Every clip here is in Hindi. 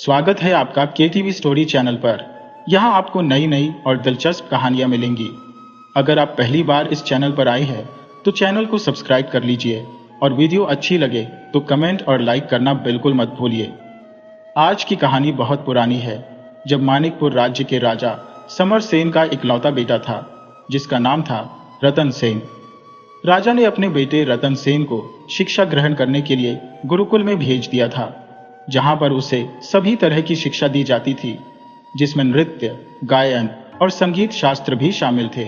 स्वागत है आपका केटीवी स्टोरी चैनल पर। यहाँ आपको नई नई और दिलचस्प कहानियाँ मिलेंगी। अगर आप पहली बार इस चैनल पर आए हैं तो चैनल को सब्सक्राइब कर लीजिए और वीडियो अच्छी लगे तो कमेंट और लाइक करना बिल्कुल मत भूलिए। आज की कहानी बहुत पुरानी है, जब मानिकपुर राज्य के राजा समर सेन का इकलौता बेटा था जिसका नाम था रतन सेन। राजा ने अपने बेटे रतन सेन को शिक्षा ग्रहण करने के लिए गुरुकुल में भेज दिया था, जहां पर उसे सभी तरह की शिक्षा दी जाती थी, जिसमें नृत्य, गायन और संगीत शास्त्र भी शामिल थे।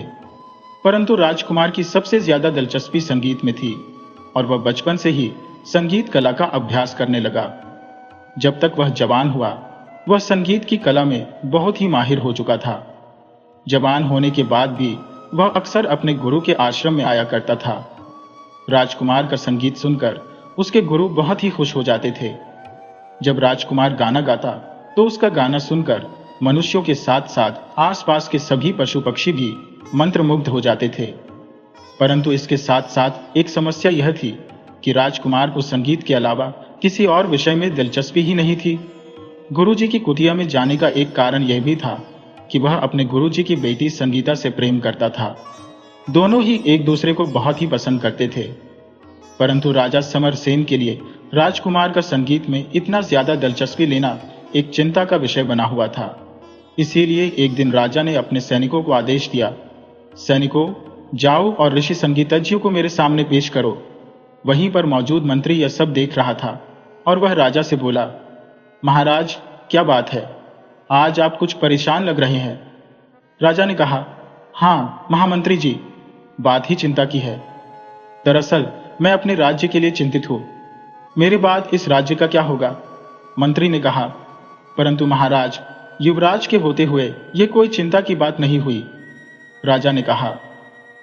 परंतु राजकुमार की सबसे ज्यादा दिलचस्पी संगीत में थी और वह बचपन से ही संगीत कला का अभ्यास करने लगा। जब तक वह जवान हुआ, वह संगीत की कला में बहुत ही माहिर हो चुका था। जवान होने के बाद भी वह अक्सर अपने गुरु के आश्रम में आया करता था। राजकुमार का संगीत सुनकर उसके गुरु बहुत ही खुश हो जाते थे। जब राजकुमार गाना गाता तो उसका गाना सुनकर मनुष्यों के साथ साथ आसपास के सभी पशु पक्षी भी मंत्रमुग्ध हो जाते थे। परंतु इसके साथ साथ एक समस्या यह थी कि राजकुमार को संगीत के अलावा किसी और विषय में दिलचस्पी ही नहीं थी। गुरुजी की कुटिया में जाने का एक कारण यह भी था कि वह अपने गुरुजी की बेटी संगीता से प्रेम करता था। दोनों ही एक दूसरे को बहुत ही पसंद करते थे। परंतु राजा समर सेन के लिए राजकुमार का संगीत में इतना ज्यादा दिलचस्पी लेना एक चिंता का विषय बना हुआ था। इसीलिए एक दिन राजा ने अपने सैनिकों को आदेश दिया, सैनिकों, जाओ और ऋषि संगीतज्ञों को मेरे सामने पेश करो। वहीं पर मौजूद मंत्री यह सब देख रहा था और वह राजा से बोला, महाराज, क्या बात है? आज आप कुछ परेशान लग रहे हैं। राजा ने कहा, हाँ महामंत्री जी, बात ही चिंता की है। दरअसल मैं अपने राज्य के लिए चिंतित हूं। मेरे बाद इस राज्य का क्या होगा? मंत्री ने कहा, परंतु महाराज, युवराज के होते हुए यह कोई चिंता की बात नहीं हुई। राजा ने कहा,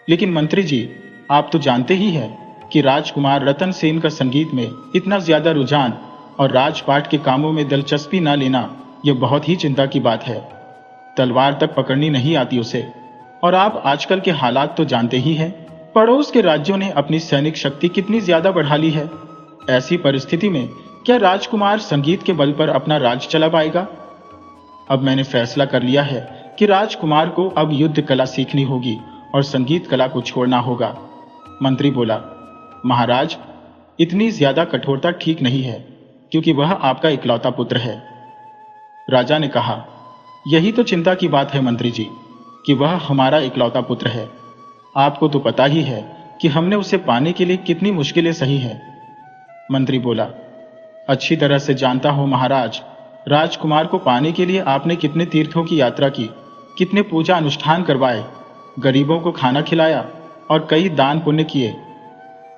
लेकिन मंत्री जी, आप तो जानते ही हैं कि राजकुमार रतन सेन का संगीत में इतना ज्यादा रुझान और राजपाट के कामों में दिलचस्पी न लेना यह बहुत ही चिंता की बात है। तलवार तक पकड़नी नहीं आती उसे, और आप आजकल के हालात तो जानते ही हैं। पड़ोस के राज्यों ने अपनी सैनिक शक्ति कितनी ज्यादा बढ़ा ली है। ऐसी परिस्थिति में क्या राजकुमार संगीत के बल पर अपना राज चला पाएगा? अब मैंने फैसला कर लिया है कि राजकुमार को अब युद्ध कला सीखनी होगी और संगीत कला को छोड़ना होगा। मंत्री बोला, महाराज, इतनी ज्यादा कठोरता ठीक नहीं है, क्योंकि वह आपका इकलौता पुत्र है। राजा ने कहा, यही तो चिंता की बात है मंत्री जी, कि वह हमारा इकलौता पुत्र है। आपको तो पता ही है कि हमने उसे पाने के लिए कितनी मुश्किलें सही हैं। मंत्री बोला, अच्छी तरह से जानता हूं महाराज, राजकुमार को पाने के लिए आपने कितने तीर्थों की यात्रा की, कितने पूजा अनुष्ठान करवाए, गरीबों को खाना खिलाया और कई दान पुण्य किए।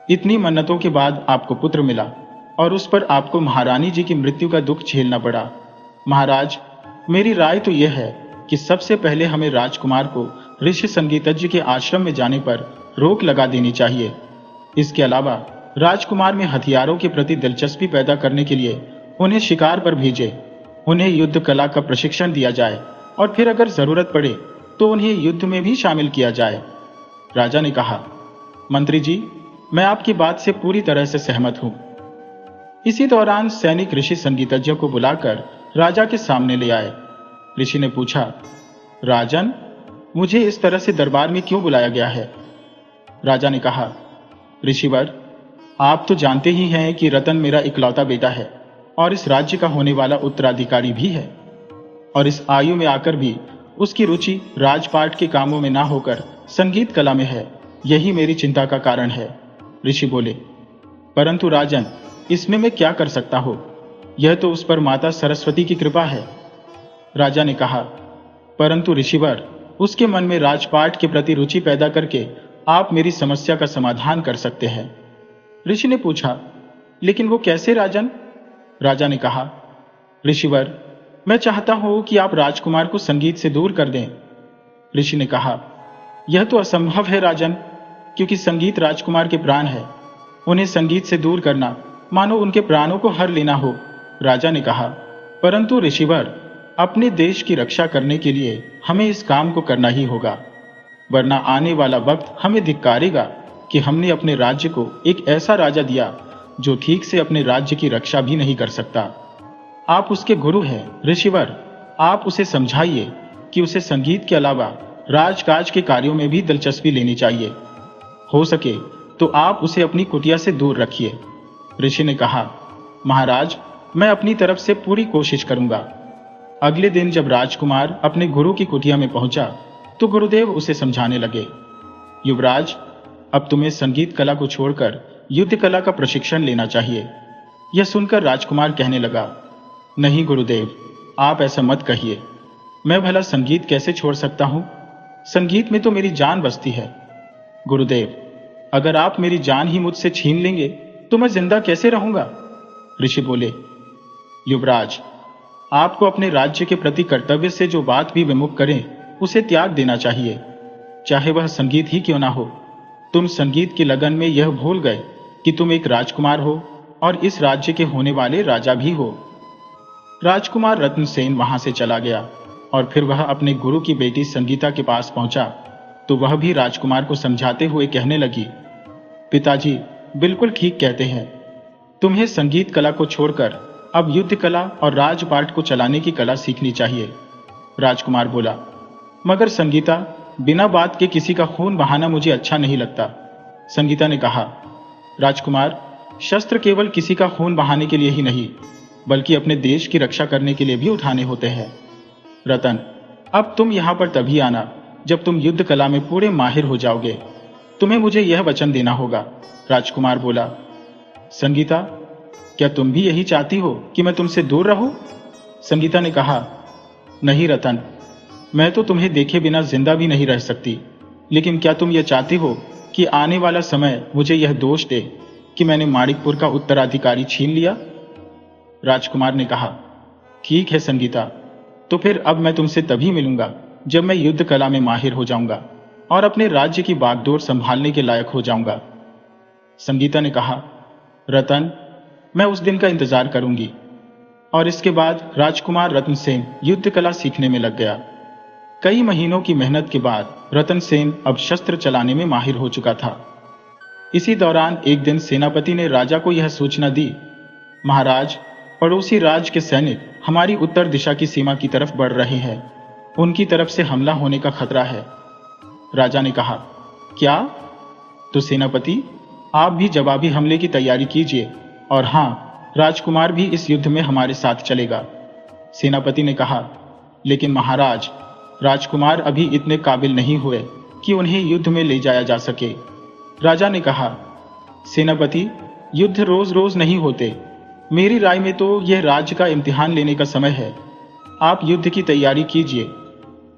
इतनी मन्नतों के बाद आपको पुत्र मिला और उस पर आपको महारानी जी की मृत्यु का दुख झेलना पड़ा। महाराज, मेरी राय तो यह है कि सबसे पहले हमें राजकुमार को ऋषि संगीतज्ञ के आश्रम में जाने पर रोक लगा देनी चाहिए। इसके अलावा राजकुमार में हथियारों के प्रति दिलचस्पी पैदा करने के लिए उन्हें शिकार पर भेजे, उन्हें युद्ध कला का प्रशिक्षण दिया जाए और फिर अगर जरूरत पड़े तो उन्हें युद्ध में भी शामिल किया जाए। राजा ने कहा, मंत्री जी, मैं आपकी बात से पूरी तरह से सहमत हूं। इसी दौरान सैनिक ऋषि संगीतज्ञ को बुलाकर राजा के सामने ले आए। ऋषि ने पूछा, राजन, मुझे इस तरह से दरबार में क्यों बुलाया गया है? राजा ने कहा, ऋषिवर, आप तो जानते ही हैं कि रतन मेरा इकलौता बेटा है और इस राज्य का होने वाला उत्तराधिकारी भी है, और इस आयु में आकर भी उसकी रुचि राजपाट के कामों में ना होकर संगीत कला में है। यही मेरी चिंता का कारण है। ऋषि बोले, परंतु राजन, इसमें मैं क्या कर सकता हूं? यह तो उस पर माता सरस्वती की कृपा है। राजा ने कहा, परंतु ऋषिवर, उसके मन में राजपाट के प्रति रुचि पैदा करके आप मेरी समस्या का समाधान कर सकते हैं। ऋषि ने पूछा, लेकिन वो कैसे राजन? राजा ने कहा, ऋषिवर, मैं चाहता हूं कि आप राजकुमार को संगीत से दूर कर दें। ऋषि ने कहा, यह तो असंभव है राजन, क्योंकि संगीत राजकुमार के प्राण है। उन्हें संगीत से दूर करना मानो उनके प्राणों को हर लेना हो। राजा ने कहा, परंतु ऋषिवर, अपने देश की रक्षा करने के लिए हमें इस काम को करना ही होगा, वरना आने वाला वक्त हमें धिक्कारेगा कि हमने अपने राज्य को एक ऐसा राजा दिया जो ठीक से अपने राज्य की रक्षा भी नहीं कर सकता। आप उसके गुरु हैं ऋषिवर। आप उसे समझाइए कि उसे संगीत के अलावा राजकाज के कार्यों में भी दिलचस्पी लेनी चाहिए। हो सके तो आप उसे अपनी कुटिया से दूर रखिए। ऋषि ने कहा, महाराज, मैं अपनी तरफ से पूरी कोशिश करूंगा। अगले दिन जब राजकुमार अपने गुरु की कुटिया में पहुंचा तो गुरुदेव उसे समझाने लगे, युवराज, अब तुम्हें संगीत कला को छोड़कर युद्ध कला का प्रशिक्षण लेना चाहिए। यह सुनकर राजकुमार कहने लगा, नहीं गुरुदेव, आप ऐसा मत कहिए। मैं भला संगीत कैसे छोड़ सकता हूं? संगीत में तो मेरी जान बसती है। गुरुदेव, अगर आप मेरी जान ही मुझसे छीन लेंगे तो मैं जिंदा कैसे रहूंगा? ऋषि बोले, युवराज, आपको अपने राज्य के प्रति कर्तव्य से जो बात भी विमुख करें उसे त्याग देना चाहिए, चाहे वह संगीत ही क्यों ना हो। तुम संगीत की लगन में यह भूल गए कि तुम एक राजकुमार हो और इस राज्य के होने वाले राजा भी हो। राजकुमार रत्नसेन वहां से चला गया और फिर वह अपने गुरु की बेटी संगीता के पास पहुंचा तो वह भी राजकुमार को समझाते हुए कहने लगी, पिताजी बिल्कुल ठीक कहते हैं। तुम्हें संगीत कला को छोड़कर अब युद्ध कला और राजपाट को चलाने की कला सीखनी चाहिए। राजकुमार बोला, मगर संगीता, बिना बात के किसी का खून बहाना मुझे अच्छा नहीं लगता। संगीता ने कहा, राजकुमार, शस्त्र केवल किसी का खून बहाने के लिए ही नहीं बल्कि अपने देश की रक्षा करने के लिए भी उठाने होते हैं। रतन, अब तुम यहां पर तभी आना जब तुम युद्ध कला में पूरे माहिर हो जाओगे। तुम्हें मुझे यह वचन देना होगा। राजकुमार बोला, संगीता, क्या तुम भी यही चाहती हो कि मैं तुमसे दूर रहूं? संगीता ने कहा, नहीं रतन, मैं तो तुम्हें देखे बिना जिंदा भी नहीं रह सकती, लेकिन क्या तुम यह चाहती हो कि आने वाला समय मुझे यह दोष दे कि मैंने माणिकपुर का उत्तराधिकारी छीन लिया? राजकुमार ने कहा, ठीक है संगीता, तो फिर अब मैं तुमसे तभी मिलूंगा जब मैं युद्ध कला में माहिर हो जाऊंगा और अपने राज्य की बागडोर संभालने के लायक हो जाऊंगा। संगीता ने कहा, रतन, मैं उस दिन का इंतजार करूंगी। और इसके बाद राजकुमार रत्नसेन युद्ध कला सीखने में लग गया। कई महीनों की मेहनत के बाद रतनसेन अब शस्त्र चलाने में माहिर हो चुका था। इसी दौरान एक दिन सेनापति ने राजा को यह सूचना दी, महाराज, पड़ोसी राज्य के सैनिक हमारी उत्तर दिशा की सीमा की तरफ बढ़ रहे हैं। उनकी तरफ से हमला होने का खतरा है। राजा ने कहा, क्या? तो सेनापति, आप भी जवाबी हमले की तैयारी कीजिए और हां, राजकुमार भी इस युद्ध में हमारे साथ चलेगा। सेनापति ने कहा, लेकिन महाराज, राजकुमार अभी इतने काबिल नहीं हुए कि उन्हें युद्ध में ले जाया जा सके। राजा ने कहा, सेनापति, युद्ध रोज रोज नहीं होते। मेरी राय में तो यह राज्य का इम्तिहान लेने का समय है। आप युद्ध की तैयारी कीजिए।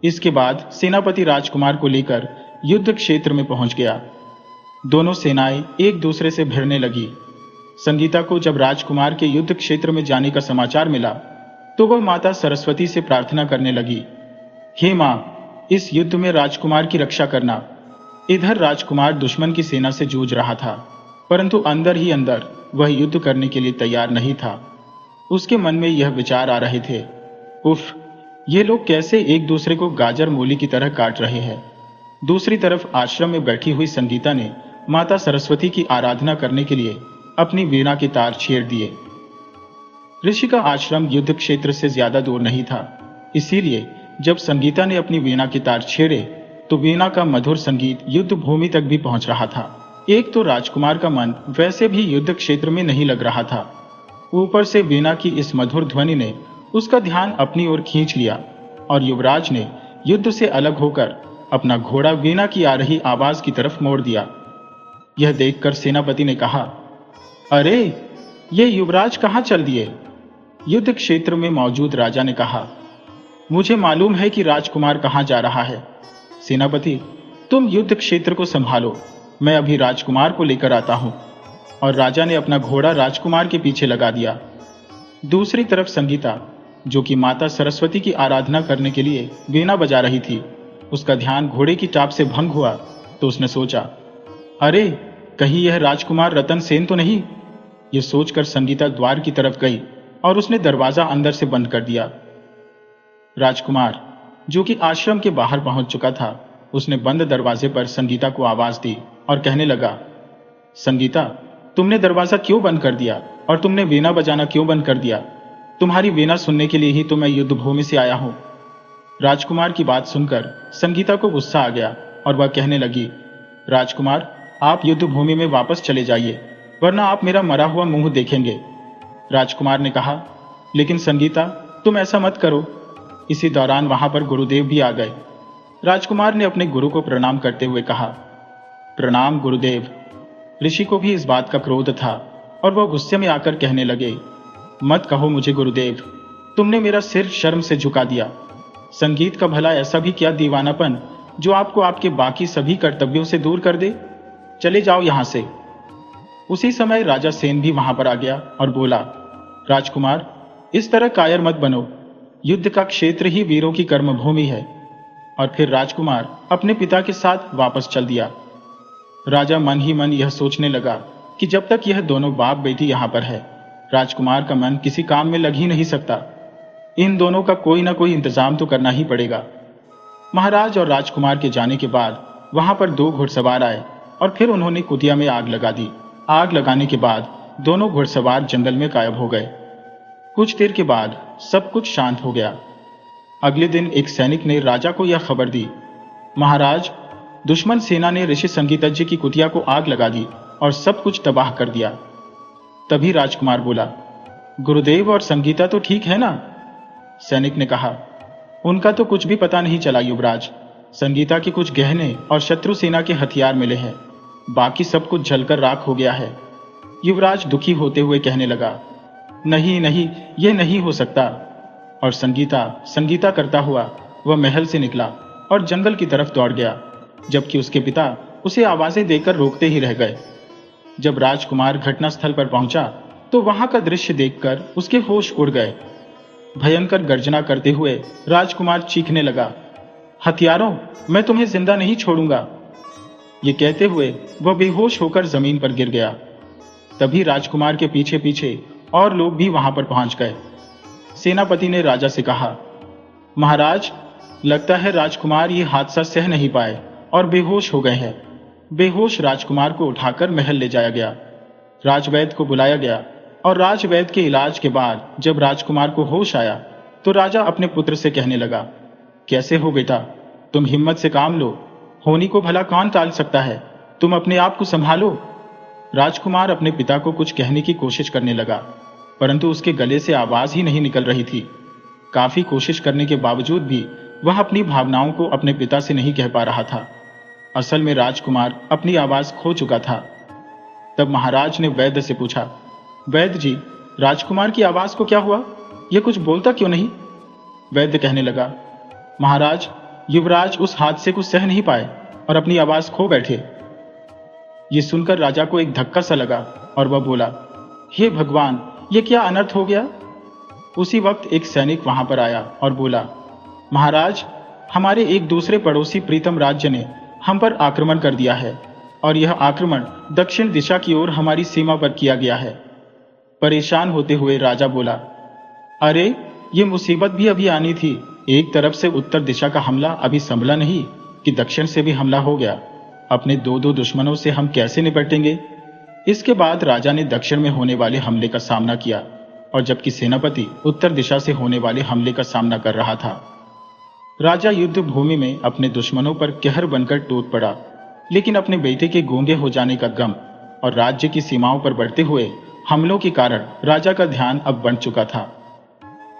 इसके बाद सेनापति राजकुमार को लेकर युद्ध क्षेत्र में पहुंच गया। दोनों सेनाएं एक दूसरे से भिड़ने लगी। संगीता को जब राजकुमार के युद्ध क्षेत्र में जाने का समाचार मिला तो वह माता सरस्वती से प्रार्थना करने लगी, हे मां, इस युद्ध में राजकुमार की रक्षा करना। इधर राजकुमार दुश्मन की सेना से जूझ रहा था, परंतु अंदर ही अंदर वह युद्ध करने के लिए तैयार नहीं था। उसके मन में यह विचार आ रहे थे, उफ, ये लोग कैसे एक दूसरे को गाजर मूली की तरह काट रहे हैं। दूसरी तरफ आश्रम में बैठी हुई संगीता ने माता सरस्वती की आराधना करने के लिए अपनी वीणा के तार छेड़ दिए। ऋषि का आश्रम युद्ध क्षेत्र से ज्यादा दूर नहीं था, इसीलिए जब संगीता ने अपनी वीणा के तार छेड़े तो वीणा का मधुर संगीत युद्ध भूमि तक भी पहुंच रहा था। एक तो राजकुमार का मन वैसे भी युद्ध क्षेत्र में नहीं लग रहा था, ऊपर से वीणा की इस मधुर ध्वनि ने उसका ध्यान अपनी ओर खींच लिया और युवराज ने युद्ध से अलग होकर अपना घोड़ा वीणा की आ रही आवाज की तरफ मोड़ दिया। यह देखकर सेनापति ने कहा, अरे, ये युवराज कहां चल दिए? युद्ध क्षेत्र में मौजूद राजा ने कहा, मुझे मालूम है कि राजकुमार कहां जा रहा है। सेनापति, तुम युद्ध क्षेत्र को संभालो, मैं अभी राजकुमार को लेकर आता हूं। और राजा ने अपना घोड़ा राजकुमार के पीछे लगा दिया। दूसरी तरफ संगीता, जो कि माता सरस्वती की आराधना करने के लिए वीणा बजा रही थी, उसका ध्यान घोड़े की टाप से भंग हुआ तो उसने सोचा, अरे, कहीं यह राजकुमार रतन सेन तो नहीं? यह सोचकर संगीता द्वार की तरफ गई और उसने दरवाजा अंदर से बंद कर दिया। राजकुमार, जो कि आश्रम के बाहर पहुंच चुका था, उसने बंद दरवाजे पर संगीता को आवाज दी और कहने लगा, संगीता, तुमने दरवाजा क्यों बंद कर दिया और तुमने वीणा बजाना क्यों बंद कर दिया? तुम्हारी वीणा सुनने के लिए ही तो मैं युद्ध भूमि से आया हूं। राजकुमार की बात सुनकर संगीता को गुस्सा आ गया और वह कहने लगी, राजकुमार, आप युद्ध भूमि में वापस चले जाइए, वरना आप मेरा मरा हुआ मुंह देखेंगे। राजकुमार ने कहा, लेकिन संगीता, तुम ऐसा मत करो। इसी दौरान वहां पर गुरुदेव भी आ गए। राजकुमार ने अपने गुरु को प्रणाम करते हुए कहा, प्रणाम गुरुदेव। ऋषि को भी इस बात का क्रोध था और वह गुस्से में आकर कहने लगे, मत कहो मुझे गुरुदेव, तुमने मेरा सिर शर्म से झुका दिया। संगीत का भला ऐसा भी क्या दीवानापन जो आपको आपके बाकी सभी कर्तव्यों से दूर कर दे? चले जाओ यहां से। उसी समय राजा सेन भी वहां पर आ गया और बोला, राजकुमार, इस तरह कायर मत बनो। युद्ध का क्षेत्र ही वीरों की कर्मभूमि है। और फिर राजकुमार अपने पिता के साथ वापस चल दिया। राजा मन ही मन यह सोचने लगा कि जब तक यह दोनों बाप बेटी यहां पर है, राजकुमार का मन किसी काम में लग ही नहीं सकता। इन दोनों का कोई ना कोई इंतजाम तो करना ही पड़ेगा। महाराज और राजकुमार के जाने के बाद वहां पर 2 घुड़सवार आए और फिर उन्होंने कुटिया में आग लगा दी। आग लगाने के बाद दोनों घुड़सवार जंगल में गायब हो गए। कुछ देर के बाद सब कुछ शांत हो गया। अगले दिन एक सैनिक ने राजा को यह खबर दी, महाराज, दुश्मन सेना ने ऋषि संगीतज्ञ की कुटिया को आग लगा दी और सब कुछ तबाह कर दिया। तभी राजकुमार बोला, गुरुदेव और संगीता तो ठीक है ना? सैनिक ने कहा, उनका तो कुछ भी पता नहीं चला युवराज। संगीता के कुछ गहने और शत्रु सेना के हथियार मिले हैं, बाकी सब कुछ जलकर राख हो गया है। युवराज दुखी होते हुए कहने लगा, नहीं नहीं, यह नहीं हो सकता। और संगीता करता हुआ वह महल से निकला और जंगल की तरफ दौड़ गया, जबकि उसके पिता उसे आवाजें देकर रोकते ही रह गए। जब राजकुमार घटनास्थल पर पहुंचा तो वहां का दृश्य देखकर उसके होश उड़ गए। भयंकर गर्जना करते हुए राजकुमार चीखने लगा, हथियारों, मैं तुम्हें जिंदा नहीं छोड़ूंगा। ये कहते हुए वह बेहोश होकर जमीन पर गिर गया। तभी राजकुमार के पीछे पीछे और लोग भी वहां पर पहुंच गए। सेनापति ने राजा से कहा, महाराज, लगता है राजकुमार ये हादसा सह नहीं पाए और बेहोश हो गए हैं। बेहोश राजकुमार को उठाकर महल ले जाया गया। राजवैद्य को बुलाया गया और राजवैद्य के इलाज के बाद जब राजकुमार को होश आया तो राजा अपने पुत्र से कहने लगा, कैसे हो बेटा? तुम हिम्मत से काम लो, होनी को भला कौन टाल सकता है? तुम अपने आप को संभालो। राजकुमार अपने पिता को कुछ कहने की कोशिश करने लगा, परंतु उसके गले से आवाज ही नहीं निकल रही थी। काफी कोशिश करने के बावजूद भी वह अपनी भावनाओं को अपने पिता से नहीं कह पा रहा था। असल में राजकुमार अपनी आवाज खो चुका था। तब महाराज ने वैद्य से पूछा, वैद्य जी, राजकुमार की आवाज को क्या हुआ? यह कुछ बोलता क्यों नहीं? वैद्य कहने लगा, महाराज, युवराज उस हादसे को सह नहीं पाए और अपनी आवाज खो बैठे। ये सुनकर राजा को एक धक्का सा लगा और वह बोला, हे भगवान, ये क्या अनर्थ हो गया? उसी वक्त एक सैनिक वहां पर आया और बोला, महाराज, हमारे एक दूसरे पड़ोसी प्रीतम राज्य ने हम पर आक्रमण कर दिया है और यह आक्रमण दक्षिण दिशा की ओर हमारी सीमा पर किया गया है। परेशान होते हुए राजा बोला, अरे, ये मुसीबत भी अभी आनी थी। एक तरफ से उत्तर दिशा का हमला अभी संभला नहीं कि दक्षिण से भी हमला हो गया। अपने 2 दुश्मनों से हम कैसे निपटेंगे? इसके बाद राजा ने दक्षिण में होने वाले हमले का सामना किया और जबकि सेनापति उत्तर दिशा से होने वाले हमले का सामना कर रहा था। राजा युद्ध भूमि में अपने दुश्मनों पर कहर बनकर टूट पड़ा, लेकिन अपने बेटे के गूंगे हो जाने का गम और राज्य की सीमाओं पर बढ़ते हुए हमलों के कारण राजा का ध्यान अब बढ़ चुका था।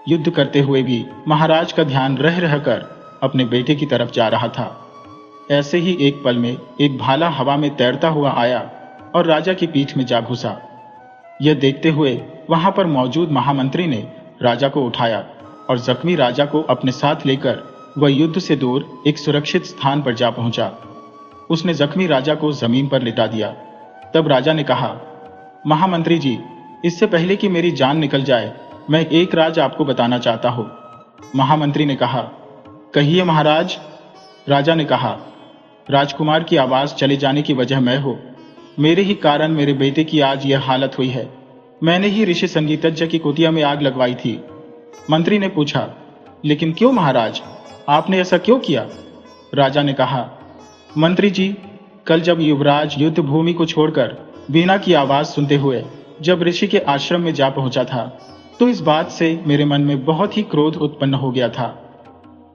युद्ध करते हुए भी महाराज का ध्यान रह रहकर अपने बेटे की तरफ जा रहा था। ऐसे ही एक पल में एक भाला हवा में तैरता हुआ आया और राजा की पीठ में जा घुसा। यह देखते हुए वहां पर मौजूद महामंत्री ने राजा को उठाया और जख्मी राजा को अपने साथ लेकर वह युद्ध से दूर एक सुरक्षित स्थान पर जा पहुंचा। उसने जख्मी राजा को जमीन पर लिटा दिया। तब राजा ने कहा, महामंत्री जी, इससे पहले कि मेरी जान निकल जाए, मैं एक राज आपको बताना चाहता हूं। महामंत्री ने कहा, कहिए महाराज। राजा ने कहा, राजकुमार की आवाज चले जाने की वजह मैं हूं। मेरे ही कारण मेरे बेटे की आज यह हालत हुई है। मैंने ही ऋषि संगीतज्ञ की कुटिया में आग लगवाई थी। मंत्री ने पूछा, लेकिन क्यों महाराज, आपने ऐसा क्यों किया? राजा ने कहा, मंत्री जी, कल जब युवराज युद्ध भूमि को छोड़कर वीणा की आवाज सुनते हुए जब ऋषि के आश्रम में जा पहुंचा था, तो इस बात से मेरे मन में बहुत ही क्रोध उत्पन्न हो गया था।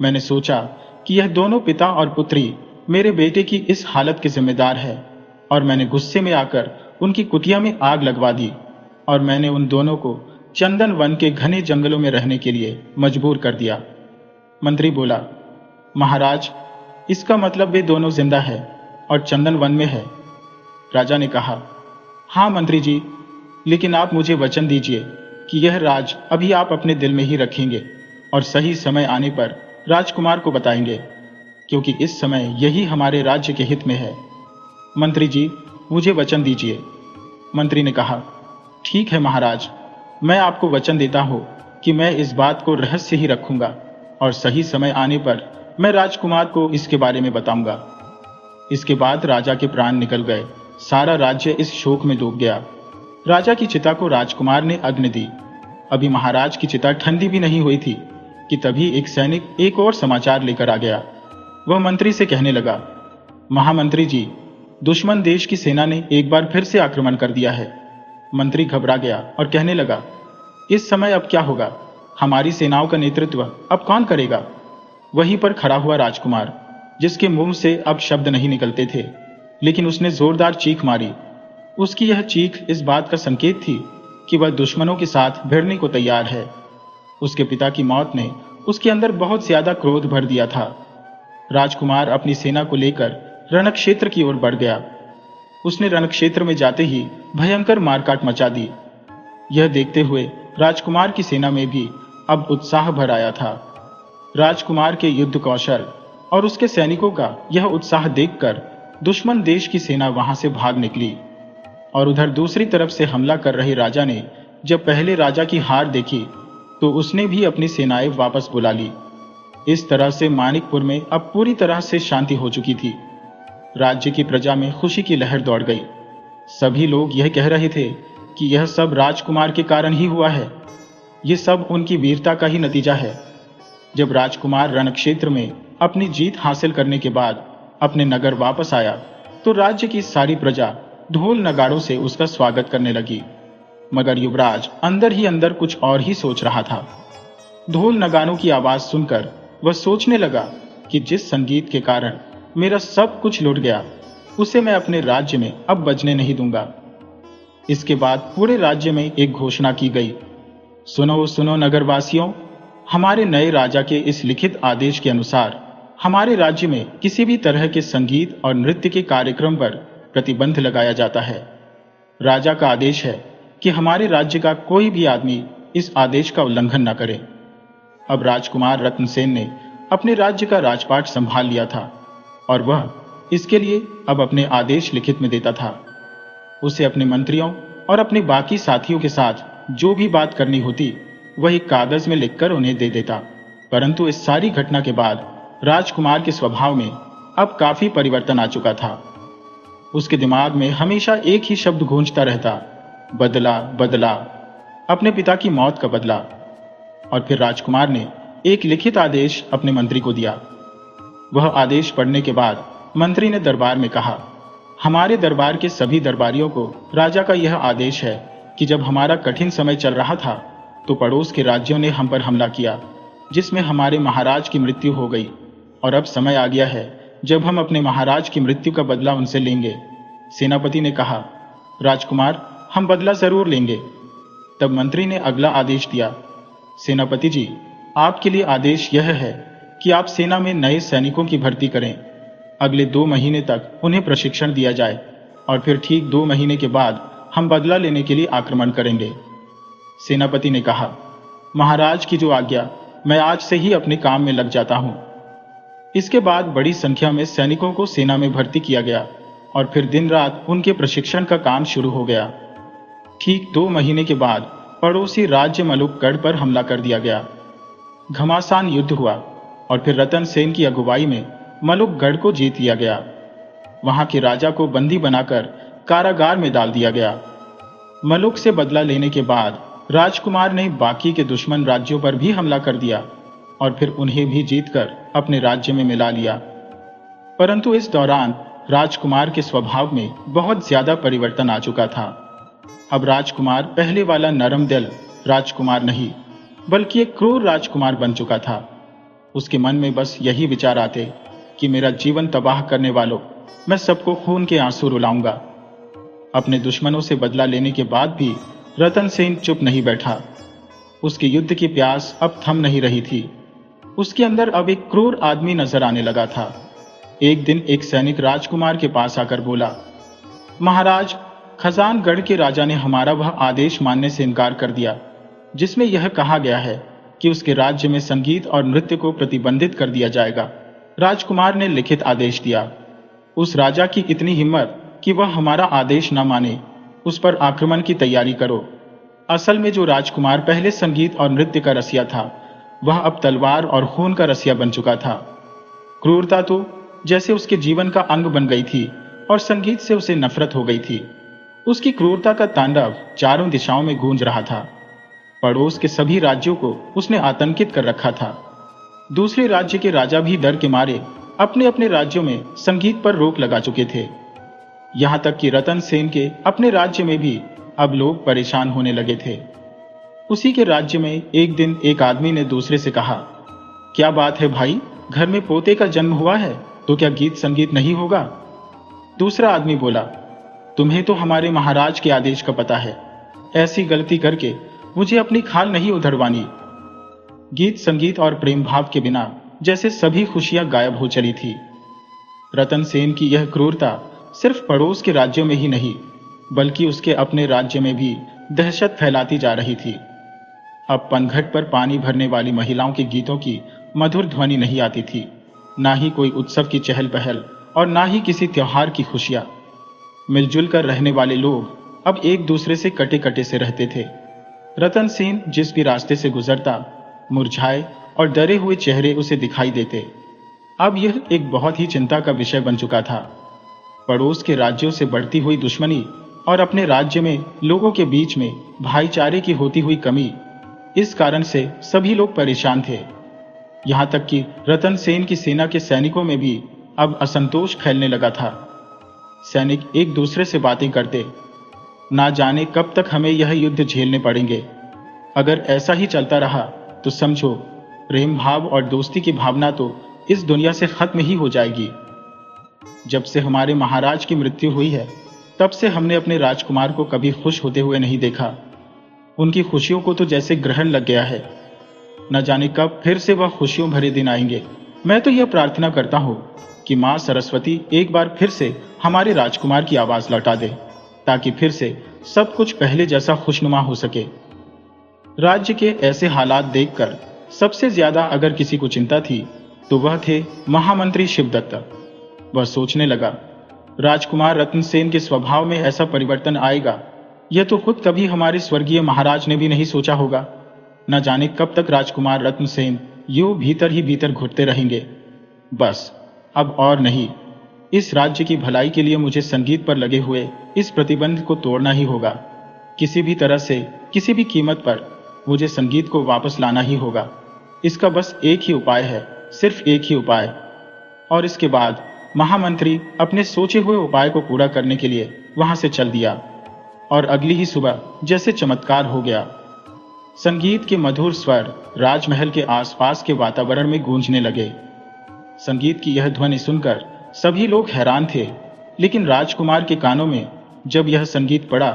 मैंने सोचा कि यह दोनों पिता और पुत्री मेरे बेटे की इस हालत के जिम्मेदार है, और मैंने गुस्से में आकर उनकी कुटिया में आग लगवा दी और मैंने उन दोनों को चंदन वन के घने जंगलों में रहने के लिए मजबूर कर दिया। मंत्री बोला, महाराज, इसका मतलब वे दोनों जिंदा है और चंदन वन में है। राजा ने कहा, हाँ मंत्री जी, लेकिन आप मुझे वचन दीजिए कि यह राज अभी आप अपने दिल में ही रखेंगे और सही समय आने पर राजकुमार को बताएंगे, क्योंकि इस समय यही हमारे राज्य के हित में है। मंत्री जी, मुझे वचन दीजिए। मंत्री ने कहा, ठीक है महाराज, मैं आपको वचन देता हूं कि मैं इस बात को रहस्य ही रखूंगा और सही समय आने पर मैं राजकुमार को इसके बारे में बताऊंगा। इसके बाद राजा के प्राण निकल गए। सारा राज्य इस शोक में डूब गया। राजा की चिता को राजकुमार ने अग्नि दी। अभी महाराज की चिता ठंडी भी नहीं हुई थी कि तभी एक सैनिक एक और समाचार लेकर आ गया। वह मंत्री से कहने लगा, महामंत्री जी, दुश्मन देश की सेना ने एक बार फिर से आक्रमण कर दिया है। मंत्री घबरा गया और कहने लगा, इस समय अब क्या होगा? हमारी सेनाओं का नेतृत्व अब कौन करेगा? वहीं पर खड़ा हुआ राजकुमार, जिसके मुंह से अब शब्द नहीं निकलते थे, लेकिन उसने जोरदार चीख मारी। उसकी यह चीख इस बात का संकेत थी कि वह दुश्मनों के साथ भिड़ने को तैयार है। उसके पिता की मौत ने उसके अंदर बहुत ज्यादा क्रोध भर दिया था। राजकुमार अपनी सेना को लेकर रणक्षेत्र की ओर बढ़ गया। उसने रणक्षेत्र में जाते ही भयंकर मारकाट मचा दी। यह देखते हुए राजकुमार की सेना में भी अब उत्साह भर आया था। राजकुमार के युद्ध कौशल और उसके सैनिकों का यह उत्साह देखकर दुश्मन देश की सेना वहां से भाग निकली, और उधर दूसरी तरफ से हमला कर रहे राजा ने जब पहले राजा की हार देखी तो उसने भी अपनी सेनाएं वापस बुला ली। इस तरह से मानिकपुर में अब पूरी तरह से शांति हो चुकी थी। राज्य की प्रजा में खुशी की लहर दौड़ गई। सभी लोग यह कह रहे थे कि यह सब राजकुमार के कारण ही हुआ है। ये सब उनकी वीरता का ही नतीजा है। जब राजकुमार रणक्षेत्र में अपनी जीत हासिल करने के बाद अपने नगर वापस आया तो राज्य की सारी प्रजा ढोल नगाड़ों से उसका स्वागत करने लगी, मगर युवराज अंदर ही अंदर कुछ और ही सोच रहा था। ढोल नगाड़ों की आवाज सुनकर वह सोचने लगा कि जिस संगीत के कारण मेरा सब कुछ लुट गया, उसे मैं अपने राज्य में अब बजने नहीं दूंगा। इसके बाद पूरे राज्य में एक घोषणा की गई, सुनो सुनो नगरवासियों, हमारे नए राजा के इस लिखित आदेश के अनुसार हमारे राज्य में किसी भी तरह के संगीत और नृत्य के कार्यक्रम पर प्रतिबंध लगाया जाता है। राजा का आदेश है कि हमारे राज्य का कोई भी आदमी इस आदेश का उल्लंघन न करे। अब राजकुमार रत्नसेन ने अपने राज्य का राजपाट संभाल लिया था और वह इसके लिए अब अपने आदेश लिखित में देता था। उसे अपने मंत्रियों और अपने बाकी साथियों के साथ जो भी बात करनी होती वह एक कागज में लिखकर उन्हें दे देता। परंतु इस सारी घटना के बाद राजकुमार के स्वभाव में अब काफी परिवर्तन आ चुका था। उसके दिमाग में हमेशा एक ही शब्द गूंजता रहता, बदला बदला, अपने पिता की मौत का बदला। और फिर राजकुमार ने एक लिखित आदेश अपने मंत्री को दिया। वह आदेश पढ़ने के बाद मंत्री ने दरबार में कहा, हमारे दरबार के सभी दरबारियों को राजा का यह आदेश है कि जब हमारा कठिन समय चल रहा था तो पड़ोस के राज्यों ने हम पर हमला किया, जिसमें हमारे महाराज की मृत्यु हो गई, और अब समय आ गया है जब हम अपने महाराज की मृत्यु का बदला उनसे लेंगे। सेनापति ने कहा, राजकुमार, हम बदला जरूर लेंगे। तब मंत्री ने अगला आदेश दिया, सेनापति जी, आपके लिए आदेश यह है कि आप सेना में नए सैनिकों की भर्ती करें। अगले 2 महीने तक उन्हें प्रशिक्षण दिया जाए और फिर ठीक 2 महीने के बाद हम बदला लेने के लिए आक्रमण करेंगे। सेनापति ने कहा, महाराज की जो आज्ञा, मैं आज से ही अपने काम में लग जाता हूं। इसके बाद बड़ी संख्या में सैनिकों को सेना में भर्ती किया गया और फिर दिन रात उनके प्रशिक्षण का काम शुरू हो गया। ठीक 2 महीने के बाद पड़ोसी राज्य मलुकगढ़ पर हमला कर दिया गया। घमासान युद्ध हुआ और फिर रतन सेन की अगुवाई में मलुकगढ़ को जीत लिया गया। वहां के राजा को बंदी बनाकर कारागार में डाल दिया गया। मलुक से बदला लेने के बाद राजकुमार ने बाकी के दुश्मन राज्यों पर भी हमला कर दिया और फिर उन्हें भी जीतकर अपने राज्य में मिला लिया। परंतु इस दौरान राजकुमार के स्वभाव में बहुत ज्यादा परिवर्तन आ चुका था। अब राजकुमार पहले वाला नरम दिल राजकुमार नहीं, बल्कि एक क्रूर राजकुमार बन चुका था। उसके मन में बस यही विचार आते कि मेरा जीवन तबाह करने वालों, मैं सबको खून के आंसू रुलाऊंगा। अपने दुश्मनों से बदला लेने के बाद भी रतन सेन चुप नहीं बैठा। उसकी युद्ध की प्यास अब थम नहीं रही थी। उसके अंदर अब एक क्रूर आदमी नजर आने लगा था। एक दिन एक सैनिक राजकुमार के पास आकर बोला, महाराज, खजानगढ़ के राजा ने हमारा वह आदेश मानने से इनकार कर दिया जिसमें यह कहा गया है कि उसके राज्य में संगीत और नृत्य को प्रतिबंधित कर दिया जाएगा। राजकुमार ने लिखित आदेश दिया। उस राजा की इतनी हिम्मत कि वह हमारा आदेश न माने, उस पर आक्रमण की तैयारी करो। असल में जो राजकुमार पहले संगीत और नृत्य का रसिया था, वह अब तलवार और खून का रसिया बन चुका था। क्रूरता तो जैसे उसके जीवन का अंग बन गई थी और संगीत से उसे नफरत हो गई थी। उसकी क्रूरता का तांडव चारों दिशाओं में गूंज रहा था। पड़ोस के सभी राज्यों को उसने आतंकित कर रखा था। दूसरे राज्य के राजा भी डर के मारे अपने अपने राज्यों में संगीत पर रोक लगा चुके थे। यहां तक कि रतन सेन के अपने राज्य में भी अब लोग परेशान होने लगे थे। उसी के राज्य में एक दिन एक आदमी ने दूसरे से कहा, क्या बात है भाई, घर में पोते का जन्म हुआ है तो क्या गीत संगीत नहीं होगा? दूसरा आदमी बोला, तुम्हें तो हमारे महाराज के आदेश का पता है, ऐसी गलती करके मुझे अपनी खाल नहीं उधरवानी। गीत संगीत और प्रेम भाव के बिना जैसे सभी खुशियां गायब हो चली थी। रतन सेन की यह क्रूरता सिर्फ पड़ोस के राज्यों में ही नहीं, बल्कि उसके अपने राज्य में भी दहशत फैलाती जा रही थी। अब पनघट पर पानी भरने वाली महिलाओं के गीतों की मधुर ध्वनि नहीं आती थी, ना ही कोई उत्सव की चहल पहल और ना ही किसी त्योहार की खुशियां। मिलजुल कर रहने वाले लोग अब एक दूसरे से कटे कटे से रहते थे। रतन सेन जिस भी रास्ते से गुजरता, मुरझाए और डरे हुए चेहरे उसे दिखाई देते। अब यह एक बहुत ही चिंता का विषय बन चुका था। पड़ोस के राज्यों से बढ़ती हुई दुश्मनी और अपने राज्य में लोगों के बीच में भाईचारे की होती हुई कमी, इस कारण से सभी लोग परेशान थे। यहां तक कि रतन सेन की सेना के सैनिकों में भी अब असंतोष फैलने लगा था। सैनिक एक दूसरे से बातें करते, ना जाने कब तक हमें यह युद्ध झेलने पड़ेंगे। अगर ऐसा ही चलता रहा तो समझो, प्रेम भाव और दोस्ती की भावना तो इस दुनिया से खत्म ही हो जाएगी। जब से हमारे महाराज की मृत्यु हुई है, तब से हमने अपने राजकुमार को कभी खुश होते हुए नहीं देखा। उनकी खुशियों को तो जैसे ग्रहण लग गया है। न जाने कब फिर से वह खुशियों भरे दिन आएंगे। मैं तो यह प्रार्थना करता हूँ कि मां सरस्वती एक बार फिर से हमारे राजकुमार की आवाज लौटा दे, ताकि फिर से सब कुछ पहले जैसा खुशनुमा हो सके। राज्य के ऐसे हालात देखकर सबसे ज्यादा अगर किसी को चिंता थी तो वह थे महामंत्री शिवदत्त। वह सोचने लगा, राजकुमार रत्नसेन के स्वभाव में ऐसा परिवर्तन आएगा, यह तो खुद कभी हमारे स्वर्गीय महाराज ने भी नहीं सोचा होगा। न जाने कब तक राजकुमार रत्नसेन यूं भीतर ही भीतर घुटते रहेंगे। बस अब और नहीं, इस राज्य की भलाई के लिए मुझे संगीत पर लगे हुए इस प्रतिबंध को तोड़ना ही होगा। किसी भी तरह से, किसी भी कीमत पर मुझे संगीत को वापस लाना ही होगा। इसका बस एक ही उपाय है, सिर्फ एक ही उपाय। और इसके बाद महामंत्री अपने सोचे हुए उपाय को पूरा करने के लिए वहां से चल दिया। और अगली ही सुबह जैसे चमत्कार हो गया। संगीत के मधुर स्वर राजमहल के आसपास के वातावरण में गूंजने लगे। संगीत की यह ध्वनि सुनकर सभी लोग हैरान थे, लेकिन राजकुमार के कानों में जब यह संगीत पड़ा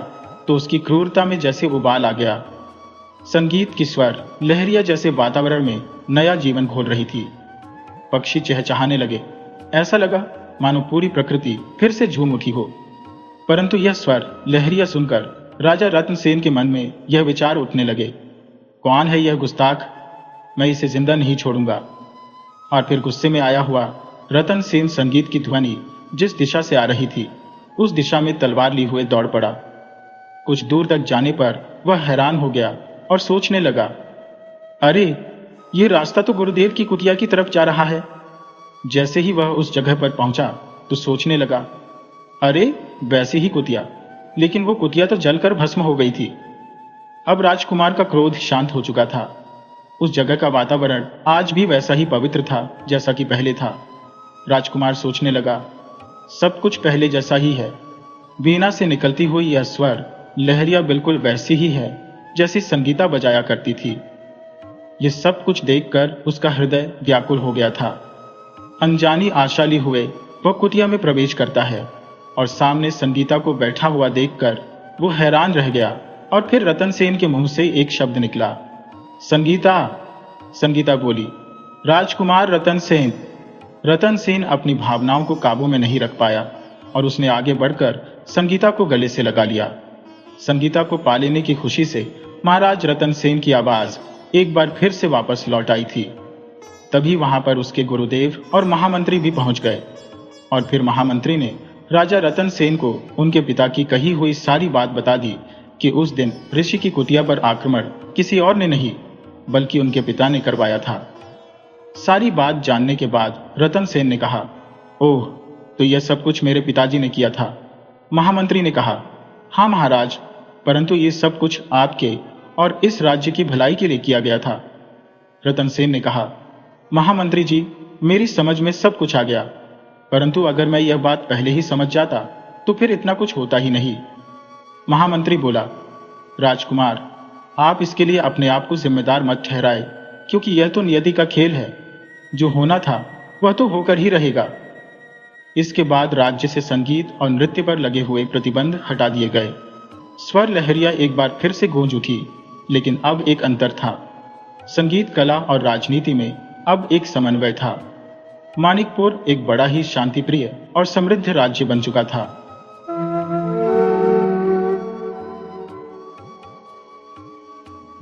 तो उसकी क्रूरता में जैसे उबाल आ गया। संगीत की स्वर लहरिया जैसे वातावरण में नया जीवन घोल रही थी। पक्षी चहचहाने लगे, ऐसा लगा मानो पूरी प्रकृति फिर से झूम उठी हो। परंतु यह स्वर लहरिया सुनकर राजा रत्नसेन के मन में यह विचार उठने लगे, कौन है यह गुस्ताख, मैं इसे जिंदा नहीं छोड़ूंगा। और फिर गुस्से में आया हुआ रतन सेन संगीत की ध्वनि जिस दिशा से आ रही थी, उस दिशा में तलवार लिए हुए दौड़ पड़ा। कुछ दूर तक जाने पर वह हैरान हो गया और सोचने लगा, अरे ये रास्ता तो गुरुदेव की कुटिया की तरफ जा रहा है। जैसे ही वह उस जगह पर पहुंचा तो सोचने लगा, अरे वैसी ही कुटिया, लेकिन वो कुटिया तो जलकर भस्म हो गई थी। अब राजकुमार का क्रोध शांत हो चुका था। उस जगह का वातावरण आज भी वैसा ही पवित्र था जैसा कि पहले था। राजकुमार सोचने लगा, सब कुछ पहले जैसा ही है। वीणा से निकलती हुई यह स्वर लहरिया बिल्कुल वैसी ही है जैसी संगीता बजाया करती थी। ये सब कुछ देखकर उसका हृदय व्याकुल हो गया था। अनजानी आशा लिए हुए वह कुटिया में प्रवेश करता है और सामने संगीता को बैठा हुआ देखकर वो हैरान रह गया और फिर रतन सेन के मुंह से एक शब्द निकला, संगीता। संगीता बोली, राजकुमार रतन सेन। रतन सेन अपनी भावनाओं को काबू में नहीं रख पाया और उसने आगे बढ़कर संगीता को गले से लगा लिया। संगीता को पा लेने की खुशी से महाराज रतन सेन की आवाज एक बार फिर से वापस लौट आई थी। तभी वहां पर उसके गुरुदेव और महामंत्री भी पहुंच गए और फिर महामंत्री ने राजा रतन सेन को उनके पिता की कही हुई सारी बात बता दी कि उस दिन ऋषि की कुटिया पर आक्रमण किसी और ने नहीं बल्कि उनके पिता ने करवाया था। सारी बात जानने के बाद रतन सेन ने कहा, ओह, तो यह सब कुछ मेरे पिताजी ने किया था। महामंत्री ने कहा, हाँ महाराज, परंतु ये सब कुछ आपके और इस राज्य की भलाई के लिए किया गया था। रतन सेन ने कहा, महामंत्री जी, मेरी समझ में सब कुछ आ गया, परंतु अगर मैं यह बात पहले ही समझ जाता तो फिर इतना कुछ होता ही नहीं। महामंत्री बोला, राजकुमार, आप इसके लिए अपने आप को जिम्मेदार मत ठहराए, क्योंकि यह तो नियति का खेल है। जो होना था वह तो होकर ही रहेगा। इसके बाद राज्य से संगीत और नृत्य पर लगे हुए प्रतिबंध हटा दिए गए। स्वर लहरियां एक बार फिर से गूंज उठी, लेकिन अब एक अंतर था। संगीत कला और राजनीति में अब एक समन्वय था। मानिकपुर एक बड़ा ही शांतिप्रिय और समृद्ध राज्य बन चुका था।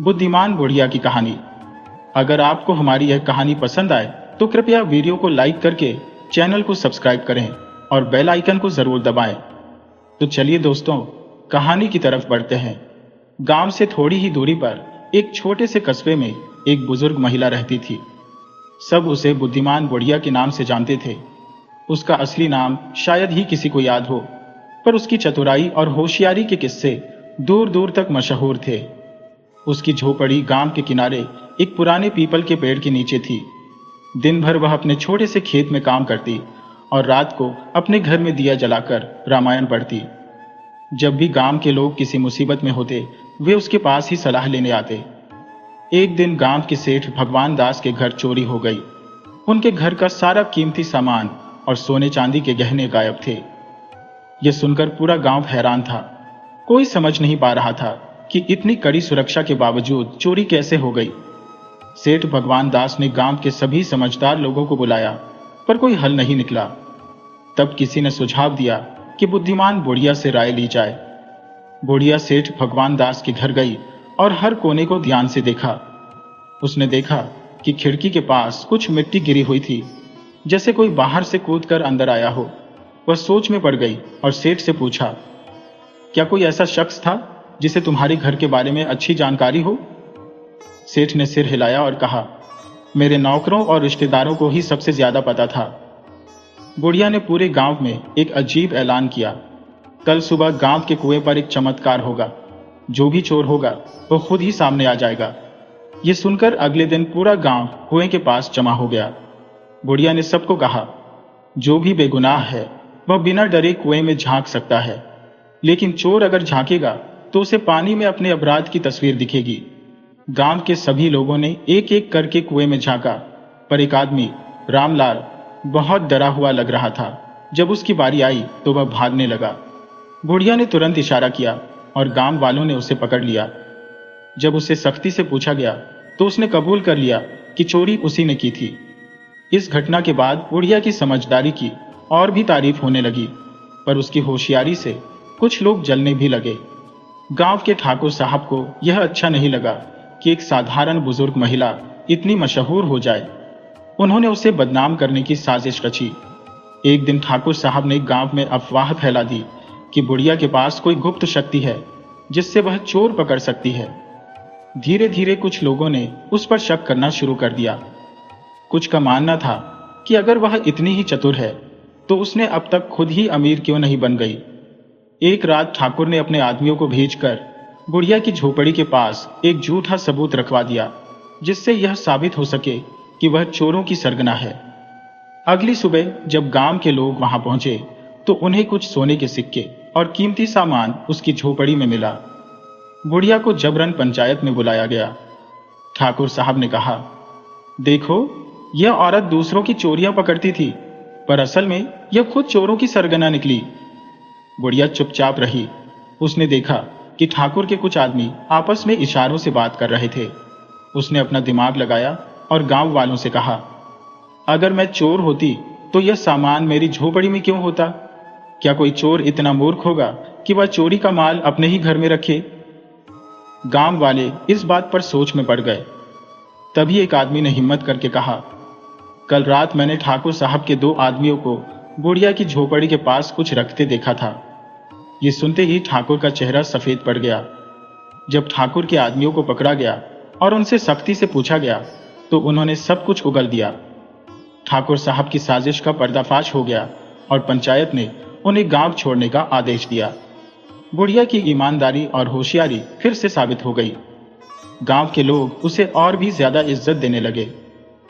बुद्धिमान बुढ़िया की कहानी। अगर आपको हमारी यह कहानी पसंद आए तो कृपया वीडियो को लाइक करके चैनल को सब्सक्राइब करें और बेल आइकन को जरूर दबाएं। तो चलिए दोस्तों, कहानी की तरफ बढ़ते हैं। गांव से थोड़ी ही दूरी पर एक छोटे से कस्बे में एक बुजुर्ग महिला रहती थी। सब उसे बुद्धिमान बुढ़िया के नाम से जानते थे। उसका असली नाम शायद ही किसी को याद हो, पर उसकी चतुराई और होशियारी के किस्से दूर दूर तक मशहूर थे। उसकी झोपड़ी गांव के किनारे एक पुराने पीपल के पेड़ के नीचे थी। दिन भर वह अपने छोटे से खेत में काम करती और रात को अपने घर में दिया जलाकर रामायण पढ़ती। जब भी गांव के लोग किसी मुसीबत में होते, वे उसके पास ही सलाह लेने आते। एक दिन गांव के सेठ भगवान दास के घर चोरी हो गई। उनके घर का सारा कीमती सामान और सोने चांदी के गहने गायब थे। यह सुनकर पूरा गांव हैरान था। कोई समझ नहीं पा रहा था कि इतनी कड़ी सुरक्षा के बावजूद चोरी कैसे हो गई। सेठ भगवान दास ने गांव के सभी समझदार लोगों को बुलाया, पर कोई हल नहीं निकला। तब किसी ने सुझाव दिया कि बुद्धिमान बुढ़िया से राय ली जाए। बुढ़िया सेठ भगवान दास के घर गई और हर कोने को ध्यान से देखा। उसने देखा कि खिड़की के पास कुछ मिट्टी गिरी हुई थी, जैसे कोई बाहर से कूदकर अंदर आया हो। वह सोच में पड़ गई और सेठ से पूछा, क्या कोई ऐसा शख्स था जिसे तुम्हारे घर के बारे में अच्छी जानकारी हो? सेठ ने सिर हिलाया और कहा, मेरे नौकरों और रिश्तेदारों को ही सबसे ज्यादा पता था। बुढ़िया ने पूरे गांव में एक अजीब ऐलान किया, कल सुबह गांव के कुएं पर एक चमत्कार होगा। जो भी चोर होगा वो खुद ही सामने आ जाएगा। ये सुनकर अगले दिन पूरा गांव कुएं के पास जमा हो गया। बुढ़िया ने सबको कहा, जो भी बेगुनाह है वह बिना डरे कुएं में झांक सकता है, लेकिन चोर अगर झांकेगा तो उसे पानी में अपने अपराध की तस्वीर दिखेगी। गांव के सभी लोगों ने एक एक करके कुएं में झांका, पर एक आदमी, रामलाल, बहुत डरा हुआ लग रहा था। जब उसकी बारी आई तो वह भागने लगा। बुढ़िया ने तुरंत इशारा किया और गांव वालों ने उसे पकड़ लिया। जब उसे सख्ती से पूछा गया तो उसने कबूल कर लिया कि चोरी उसी ने की थी। इस घटना के बाद बुढ़िया की समझदारी की और भी तारीफ होने लगी, पर उसकी होशियारी से कुछ लोग जलने भी लगे। गांव के ठाकुर साहब को यह अच्छा नहीं लगा कि एक साधारण बुजुर्ग महिला इतनी मशहूर हो जाए। उन्होंने उसे बदनाम करने की साजिश रची। एक दिन ठाकुर साहब ने गांव में अफवाह फैला दी कि बुढ़िया के पास कोई गुप्त शक्ति है जिससे वह चोर पकड़ सकती है। धीरे धीरे कुछ लोगों ने उस पर शक करना शुरू कर दिया। कुछ का मानना था कि अगर वह इतनी ही चतुर है तो उसने अब तक खुद ही अमीर क्यों नहीं बन गई। एक रात ठाकुर ने अपने आदमियों को भेजकर बुढ़िया की झोपड़ी के पास एक झूठा सबूत रखवा दिया, जिससे यह साबित हो सके कि वह चोरों की सरगना है। अगली सुबह जब गांव के लोग वहां पहुंचे तो उन्हें कुछ सोने के सिक्के और कीमती सामान उसकी झोपड़ी में मिला। बुढ़िया को जबरन पंचायत में बुलाया गया। ठाकुर साहब ने कहा, देखो, यह औरत दूसरों की चोरियां पकड़ती थी, पर असल में यह खुद चोरों की सरगना निकली। बुढ़िया चुपचाप रही। उसने देखा कि ठाकुर के कुछ आदमी आपस में इशारों से बात कर रहे थे। उसने अपना दिमाग लगाया और गांव वालों से कहा, अगर मैं चोर होती तो यह सामान मेरी झोपड़ी में क्यों होता? क्या कोई चोर इतना मूर्ख होगा कि वह चोरी का माल अपने ही घर में रखे? गांव वाले इस बात पर सोच में पड़ गए। तभी एक आदमी ने हिम्मत करके कहा, कल रात मैंने ठाकुर साहब के 2 आदमियों को बुढ़िया की झोपड़ी के पास कुछ रखते देखा था। ये सुनते ही ठाकुर का चेहरा सफेद पड़ गया। जब ठाकुर के आदमियों को पकड़ा गया और उनसे सख्ती से पूछा गया तो उन्होंने सब कुछ उगल दिया। ठाकुर साहब की साजिश का पर्दाफाश हो गया और पंचायत ने उन्हें गांव छोड़ने का आदेश दिया। बुढ़िया की ईमानदारी और होशियारी फिर से साबित हो गई। गांव के लोग उसे और भी ज्यादा इज्जत देने लगे।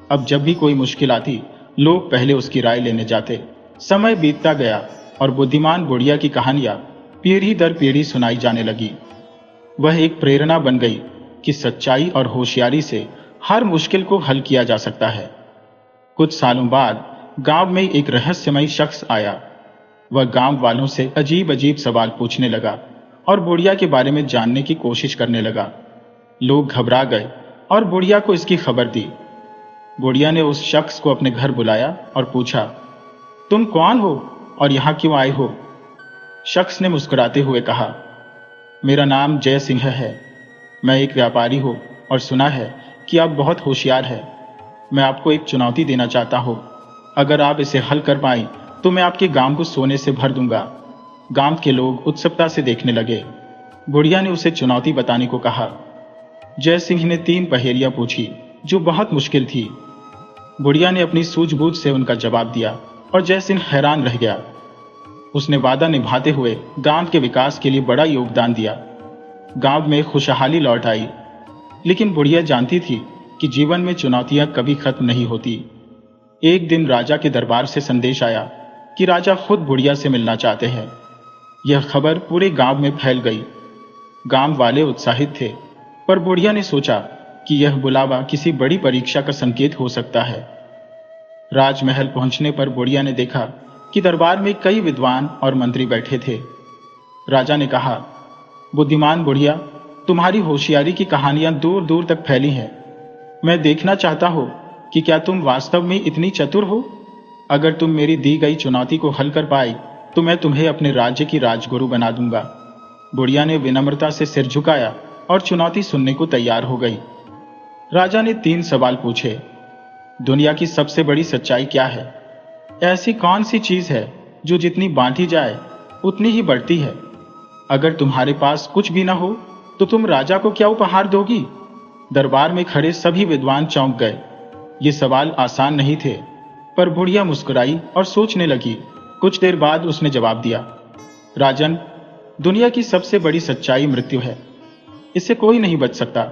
अब जब भी कोई मुश्किल आती, लोग पहले उसकी राय लेने जाते। समय बीतता गया और बुद्धिमान बुढ़िया की कहानियां पीढ़ी दर पीढ़ी सुनाई जाने लगी। वह एक प्रेरणा बन गई कि सच्चाई और होशियारी से हर मुश्किल को हल किया जा सकता है। कुछ सालों बाद गांव में एक रहस्यमयी शख्स आया। वह गांव वालों से अजीब अजीब सवाल पूछने लगा और बुढ़िया के बारे में जानने की कोशिश करने लगा। लोग घबरा गए और बुढ़िया को इसकी खबर दी। बुढ़िया ने उस शख्स को अपने घर बुलाया और पूछा, तुम कौन हो और यहां क्यों आए हो? शख्स ने मुस्कुराते हुए कहा, मेरा नाम जय सिंह है। मैं एक व्यापारी हूं और सुना है कि आप बहुत होशियार हैं। मैं आपको एक चुनौती देना चाहता हूं। अगर आप इसे हल कर पाए तो मैं आपके गांव को सोने से भर दूंगा। गांव के लोग उत्सुकता से देखने लगे। बुढ़िया ने उसे चुनौती बताने को कहा। जय सिंह ने 3 पहेलियां पूछी जो बहुत मुश्किल थी। बुढ़िया ने अपनी सूझबूझ से उनका जवाब दिया और जय सिंह हैरान रह गया। उसने वादा निभाते हुए गांव के विकास के लिए बड़ा योगदान दिया। गांव में खुशहाली लौट आई। लेकिन बुढ़िया जानती थी कि जीवन में चुनौतियां कभी खत्म नहीं होती। एक दिन राजा के दरबार से संदेश आया कि राजा खुद बुढ़िया से मिलना चाहते हैं। यह खबर पूरे गांव में फैल गई। गांव वाले उत्साहित थे, पर बुढ़िया ने सोचा कि यह बुलावा किसी बड़ी परीक्षा का संकेत हो सकता है। राजमहल पहुंचने पर बुढ़िया ने देखा कि दरबार में कई विद्वान और मंत्री बैठे थे। राजा ने कहा, बुद्धिमान बुढ़िया, तुम्हारी होशियारी की कहानियां दूर दूर तक फैली हैं। मैं देखना चाहता हूं कि क्या तुम वास्तव में इतनी चतुर हो। अगर तुम मेरी दी गई चुनौती को हल कर पाए तो मैं तुम्हें अपने राज्य की राजगुरु बना दूंगा। बुढ़िया ने विनम्रता से सिर झुकाया और चुनौती सुनने को तैयार हो गई। राजा ने 3 सवाल पूछे। दुनिया की सबसे बड़ी सच्चाई क्या है? ऐसी कौन सी चीज है जो जितनी बांटी जाए उतनी ही बढ़ती है? अगर तुम्हारे पास कुछ भी ना हो तो तुम राजा को क्या उपहार दोगी? दरबार में खड़े सभी विद्वान चौंक गए। ये सवाल आसान नहीं थे, पर बुढ़िया मुस्कुराई और सोचने लगी। कुछ देर बाद उसने जवाब दिया, राजन, दुनिया की सबसे बड़ी सच्चाई मृत्यु है। इससे कोई नहीं बच सकता,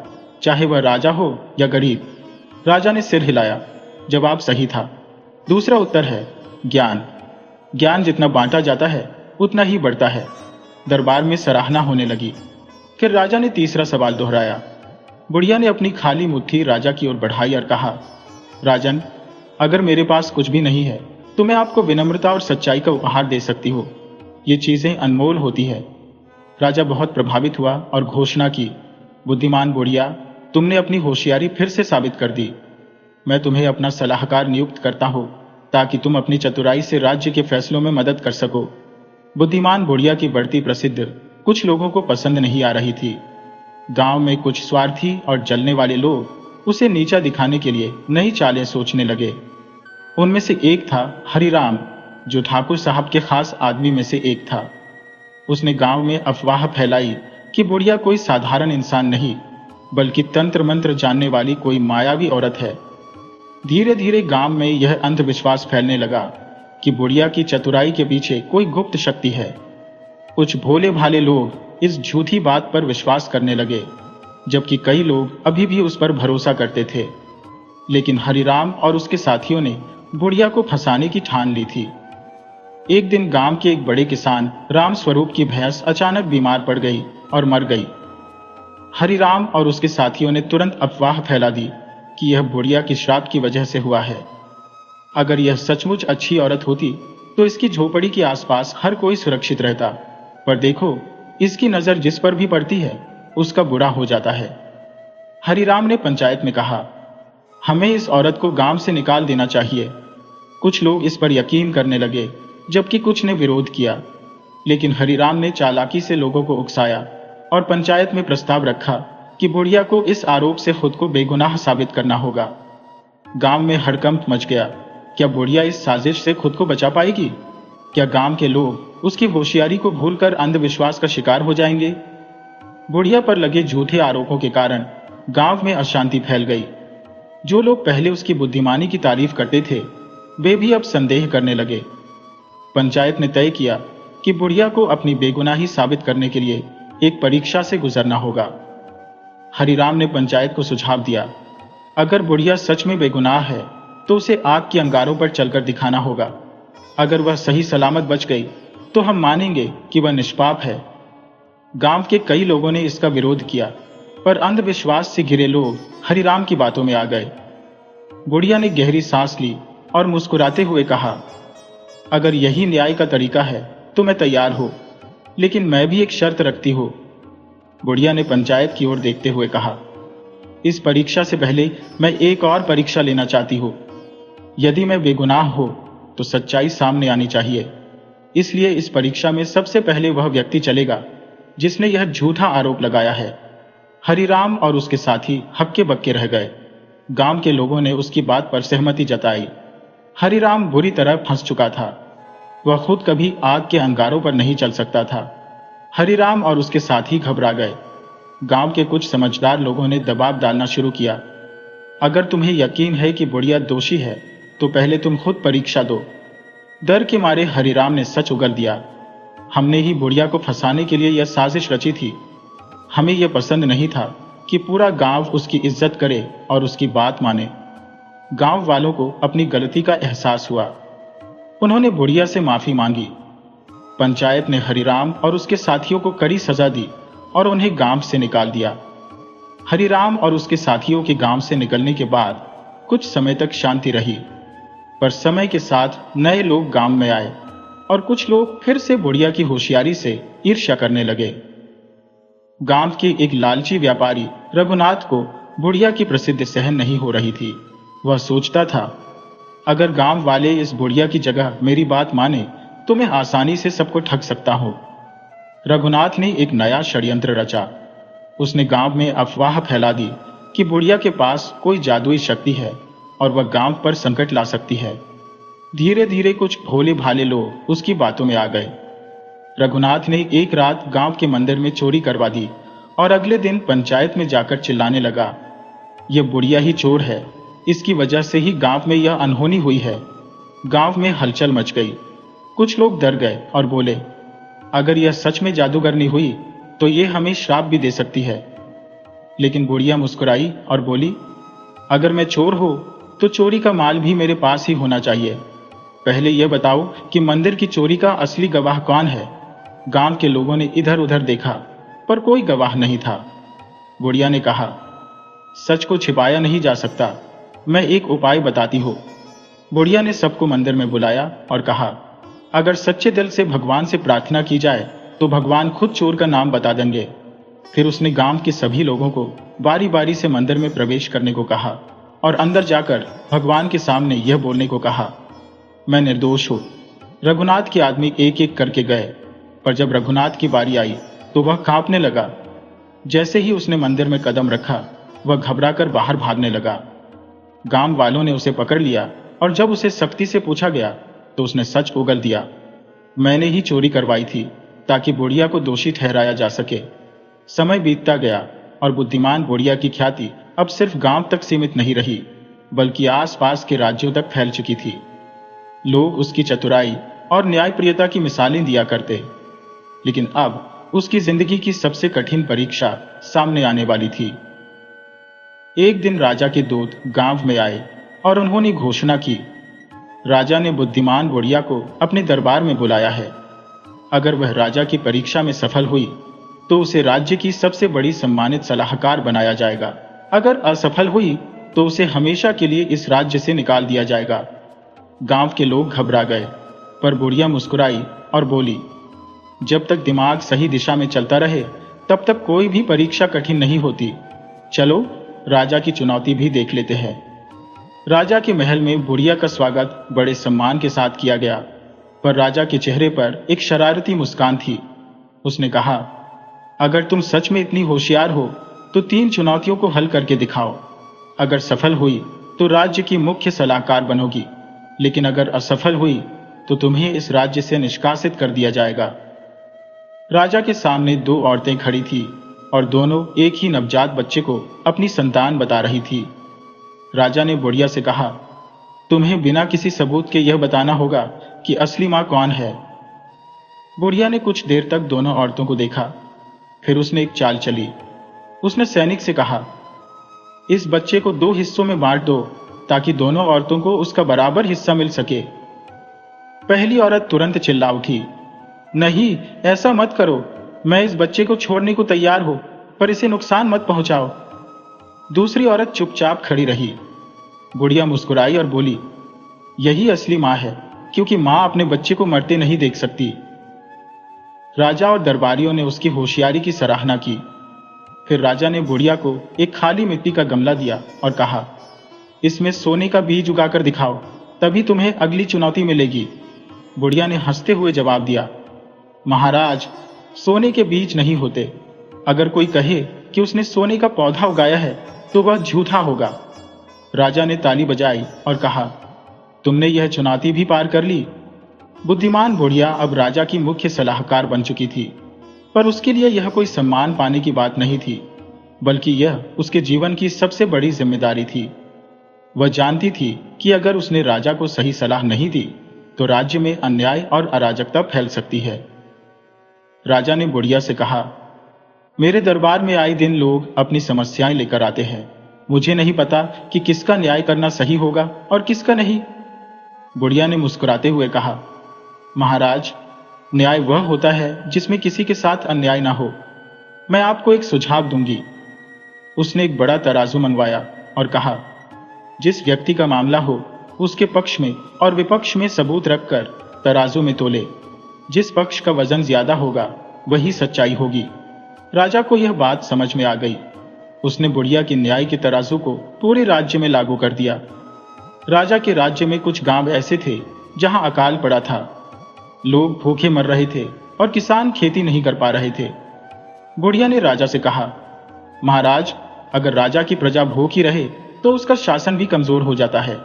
चाहे वह राजा हो या गरीब। राजा ने सिर हिलाया। जवाब सही था। दूसरा उत्तर है ज्ञान। ज्ञान जितना बांटा जाता है उतना ही बढ़ता है। दरबार में सराहना होने लगी। फिर राजा ने तीसरा सवाल दोहराया। बुढ़िया ने अपनी खाली मुट्ठी राजा की ओर बढ़ाई और कहा, राजन, अगर मेरे पास कुछ भी नहीं है तो मैं आपको विनम्रता और सच्चाई का उपहार दे सकती हूँ। ये चीजें अनमोल होती है। राजा बहुत प्रभावित हुआ और घोषणा की, बुद्धिमान बुढ़िया, तुमने अपनी होशियारी फिर से साबित कर दी। मैं तुम्हें अपना सलाहकार नियुक्त करता हूँ ताकि तुम अपनी चतुराई से राज्य के फैसलों में मदद कर सको। बुद्धिमान बुढ़िया की बढ़ती प्रसिद्धि कुछ लोगों को पसंद नहीं आ रही थी। गांव में कुछ स्वार्थी और जलने वाले लोग उसे नीचा दिखाने के लिए नई चालें सोचने लगे। उनमें से एक था हरिराम, जो ठाकुर साहब के खास आदमी में से एक था। उसने गांव में अफवाह फैलाई कि बुढ़िया कोई साधारण इंसान नहीं, बल्कि तंत्र मंत्र जानने वाली कोई मायावी औरत है। धीरे धीरे गांव में यह अंधविश्वास फैलने लगा कि बुढ़िया की चतुराई के पीछे कोई गुप्त शक्ति है। कुछ भोले भाले लोग इस झूठी बात पर विश्वास करने लगे, जबकि कई लोग अभी भी उस पर भरोसा करते थे। लेकिन हरिराम और उसके साथियों ने बुढ़िया को फंसाने की ठान ली थी। एक दिन गांव के एक बड़े किसान राम स्वरूप की भैंस अचानक बीमार पड़ गई और मर गई। हरिराम और उसके साथियों ने तुरंत अफवाह फैला दी कि यह बुढ़िया की श्राप की वजह से हुआ है। अगर यह सचमुच अच्छी औरत होती तो इसकी झोपड़ी के आसपास हर कोई सुरक्षित रहता, पर देखो, इसकी नजर जिस पर भी पड़ती है उसका बुरा हो जाता है। हरिराम ने पंचायत में कहा, हमें इस औरत को गांव से निकाल देना चाहिए। कुछ लोग इस पर यकीन करने लगे, जबकि कुछ ने विरोध किया, लेकिन हरिराम ने चालाकी से लोगों को उकसाया और पंचायत में प्रस्ताव रखा कि बुढ़िया को इस आरोप से खुद को बेगुनाह साबित करना होगा। गांव में हड़कंप मच गया। क्या बुढ़िया इस साजिश से खुद को बचा पाएगी? क्या गांव के लोग उसकी होशियारी को भूलकर अंधविश्वास का शिकार हो जाएंगे? बुढ़िया पर लगे झूठे आरोपों के कारण गांव में अशांति फैल गई। जो लोग पहले उसकी बुद्धिमानी की तारीफ करते थे, वे भी अब संदेह करने लगे। पंचायत ने तय किया कि बुढ़िया को अपनी बेगुनाही साबित करने के लिए एक परीक्षा से गुजरना होगा। हरिराम ने पंचायत को सुझाव दिया, अगर बुढ़िया सच में बेगुनाह है तो उसे आग के अंगारों पर चलकर दिखाना होगा। अगर वह सही सलामत बच गई तो हम मानेंगे कि वह निष्पाप है। गांव के कई लोगों ने इसका विरोध किया, पर अंधविश्वास से घिरे लोग हरिराम की बातों में आ गए। बुढ़िया ने गहरी सांस ली और मुस्कुराते हुए कहा, अगर यही न्याय का तरीका है तो मैं तैयार हूं, लेकिन मैं भी एक शर्त रखती हूं। बुढ़िया ने पंचायत की ओर देखते हुए कहा, इस परीक्षा से पहले मैं एक और परीक्षा लेना चाहती हूं। यदि मैं बेगुनाह हो तो सच्चाई सामने आनी चाहिए। इसलिए इस परीक्षा में सबसे पहले वह व्यक्ति चलेगा जिसने यह झूठा आरोप लगाया है। हरिराम और उसके साथी हक्के बक्के रह गए। गांव के लोगों ने उसकी बात पर सहमति जताई। हरिराम बुरी तरह फंस चुका था। वह खुद कभी आग के अंगारों पर नहीं चल सकता था। हरिराम और उसके साथी घबरा गए। गांव के कुछ समझदार लोगों ने दबाव डालना शुरू किया, अगर तुम्हें यकीन है कि बुढ़िया दोषी है तो पहले तुम खुद परीक्षा दो। डर के मारे हरिराम ने सच उगल दिया, हमने ही बुढ़िया को फंसाने के लिए यह साजिश रची थी। हमें यह पसंद नहीं था कि पूरा गांव उसकी इज्जत करे और उसकी बात माने। गांव वालों को अपनी गलती का एहसास हुआ। उन्होंने बुढ़िया से माफी मांगी। पंचायत ने हरिराम और उसके साथियों को कड़ी सजा दी और उन्हें गांव से निकाल दिया। हरिराम और उसके साथियों के गांव से निकलने के बाद कुछ समय तक शांति रही, पर समय के साथ नए लोग गांव में आए और कुछ लोग फिर से बुढ़िया की होशियारी से ईर्ष्या करने लगे। गांव के एक लालची व्यापारी रघुनाथ को बुढ़िया की प्रसिद्धि सहन नहीं हो रही थी। वह सोचता था, अगर गांव वाले इस बुढ़िया की जगह मेरी बात माने तो मैं आसानी से सबको ठग सकता हूं। रघुनाथ ने एक नया षड्यंत्र रचा। उसने गांव में अफवाह फैला दी कि बुढ़िया के पास कोई जादुई शक्ति है और वह गांव पर संकट ला सकती है। धीरे धीरे कुछ भोले भाले लोग उसकी बातों में आ गए। रघुनाथ ने एक रात गांव के मंदिर में चोरी करवा दी और अगले दिन पंचायत में जाकर चिल्लाने लगा, यह बुढ़िया ही चोर है, इसकी वजह से ही गांव में यह अनहोनी हुई है। गांव में हलचल मच गई। कुछ लोग डर गए और बोले, अगर यह सच में जादूगरनी हुई तो यह हमें श्राप भी दे सकती है। लेकिन बुढ़िया मुस्कुराई और बोली, अगर मैं चोर हूं तो चोरी का माल भी मेरे पास ही होना चाहिए। पहले यह बताओ कि मंदिर की चोरी का असली गवाह कौन है। गांव के लोगों ने इधर उधर देखा, पर कोई गवाह नहीं था। बुढ़िया ने कहा, सच को छिपाया नहीं जा सकता, मैं एक उपाय बताती हूँ। बुढ़िया ने सबको मंदिर में बुलाया और कहा, अगर सच्चे दिल से भगवान से प्रार्थना की जाए तो भगवान खुद चोर का नाम बता देंगे। फिर उसने गांव के सभी लोगों को बारी बारी से मंदिर में प्रवेश करने को कहा और अंदर जाकर भगवान के सामने यह बोलने को कहा, मैं निर्दोष हूं। रघुनाथ के आदमी एक एक करके गए, पर जब रघुनाथ की बारी आई तो वह कांपने लगा। जैसे ही उसने मंदिर में कदम रखा, वह घबराकर बाहर भागने लगा। गांव वालों ने उसे पकड़ लिया और जब उसे सख्ती से पूछा गया तो उसने सच उगल दिया, मैंने ही चोरी करवाई थी ताकि बुढ़िया को दोषी ठहराया जा सके। समय बीतता गया और बुद्धिमान बुढ़िया की ख्याति अब सिर्फ गांव तक सीमित नहीं रही, बल्कि आसपास के राज्यों तक फैल चुकी थी। लोग उसकी चतुराई और न्यायप्रियता की मिसालें दिया करते, लेकिन अब उसकी जिंदगी की सबसे कठिन परीक्षा सामने आने वाली थी। एक दिन राजा के दूत गांव में आए और उन्होंने घोषणा की, राजा ने बुद्धिमान बुढ़िया को अपने दरबार में बुलाया है। अगर वह राजा की परीक्षा में सफल हुई तो उसे राज्य की सबसे बड़ी सम्मानित सलाहकार बनाया जाएगा। अगर असफल हुई तो उसे हमेशा के लिए इस राज्य से निकाल दिया जाएगा। गांव के लोग घबरा गए, पर बुढ़िया मुस्कुराई और बोली, जब तक दिमाग सही दिशा में चलता रहे तब तक कोई भी परीक्षा कठिन नहीं होती। चलो राजा की चुनौती भी देख लेते हैं। राजा के महल में बुढ़िया का स्वागत बड़े सम्मान के साथ किया गया, पर राजा के चेहरे पर एक शरारती मुस्कान थी। उसने कहा, अगर तुम सच में इतनी होशियार हो तो 3 चुनौतियों को हल करके दिखाओ। अगर सफल हुई तो राज्य की मुख्य सलाहकार बनोगी, लेकिन अगर असफल हुई तो तुम्हें इस राज्य से निष्कासित कर दिया जाएगा। राजा के सामने 2 औरतें खड़ी थी और दोनों एक ही नवजात बच्चे को अपनी संतान बता रही थी। राजा ने बुढ़िया से कहा, तुम्हें बिना किसी सबूत के यह बताना होगा कि असली मां कौन है। बुढ़िया ने कुछ देर तक दोनों औरतों को देखा, फिर उसने एक चाल चली। उसने सैनिक से कहा, इस बच्चे को 2 हिस्सों में बांट दो ताकि दोनों औरतों को उसका बराबर हिस्सा मिल सके। पहली औरत तुरंत चिल्ला उठी, नहीं, ऐसा मत करो। मैं इस बच्चे को छोड़ने को तैयार हूं, पर इसे नुकसान मत पहुंचाओ। दूसरी औरत चुपचाप खड़ी रही। बुढ़िया मुस्कुराई और बोली, यही असली मां है, क्योंकि मां अपने बच्चे को मरते नहीं देख सकती। राजा और दरबारियों ने उसकी होशियारी की सराहना की। फिर राजा ने बुढ़िया को एक खाली मिट्टी का गमला दिया और कहा, इसमें सोने का बीज उगाकर दिखाओ, तभी तुम्हें अगली चुनौती मिलेगी। बुढ़िया ने हंसते हुए जवाब दिया, महाराज, सोने के बीज नहीं होते। अगर कोई कहे कि उसने सोने का पौधा उगाया है तो वह झूठा होगा। राजा ने ताली बजाई और कहा, तुमने यह चुनौती भी पार कर ली। बुद्धिमान बुढ़िया अब राजा की मुख्य सलाहकार बन चुकी थी, पर उसके लिए यह कोई सम्मान पाने की बात नहीं थी, बल्कि यह उसके जीवन की सबसे बड़ी जिम्मेदारी थी। वह जानती थी कि अगर उसने राजा को सही सलाह नहीं दी तो राज्य में अन्याय और अराजकता फैल सकती है। राजा ने बुढ़िया से कहा, मेरे दरबार में आए दिन लोग अपनी समस्याएं लेकर आते हैं। मुझे नहीं पता कि किसका न्याय करना सही होगा और किसका नहीं। बुढ़िया ने मुस्कुराते हुए कहा, महाराज, न्याय वह होता है जिसमें किसी के साथ अन्याय ना हो। मैं आपको एक सुझाव दूंगी। उसने एक बड़ा तराजू मंगवाया और कहा, जिस व्यक्ति का मामला हो उसके पक्ष में और विपक्ष में सबूत रखकर तराजू में तोले। जिस पक्ष का वजन ज्यादा होगा वही सच्चाई होगी। राजा को यह बात समझ में आ गई। उसने बुढ़िया की न्याय के तराजू को पूरे राज्य में लागू कर दिया। राजा के राज्य में कुछ गांव ऐसे थे जहां अकाल पड़ा था। लोग भूखे मर रहे थे और किसान खेती नहीं कर पा रहे थे। बुढ़िया ने राजा से कहा, महाराज, अगर राजा की प्रजा भूखी रहे तो उसका शासन भी कमजोर हो जाता है।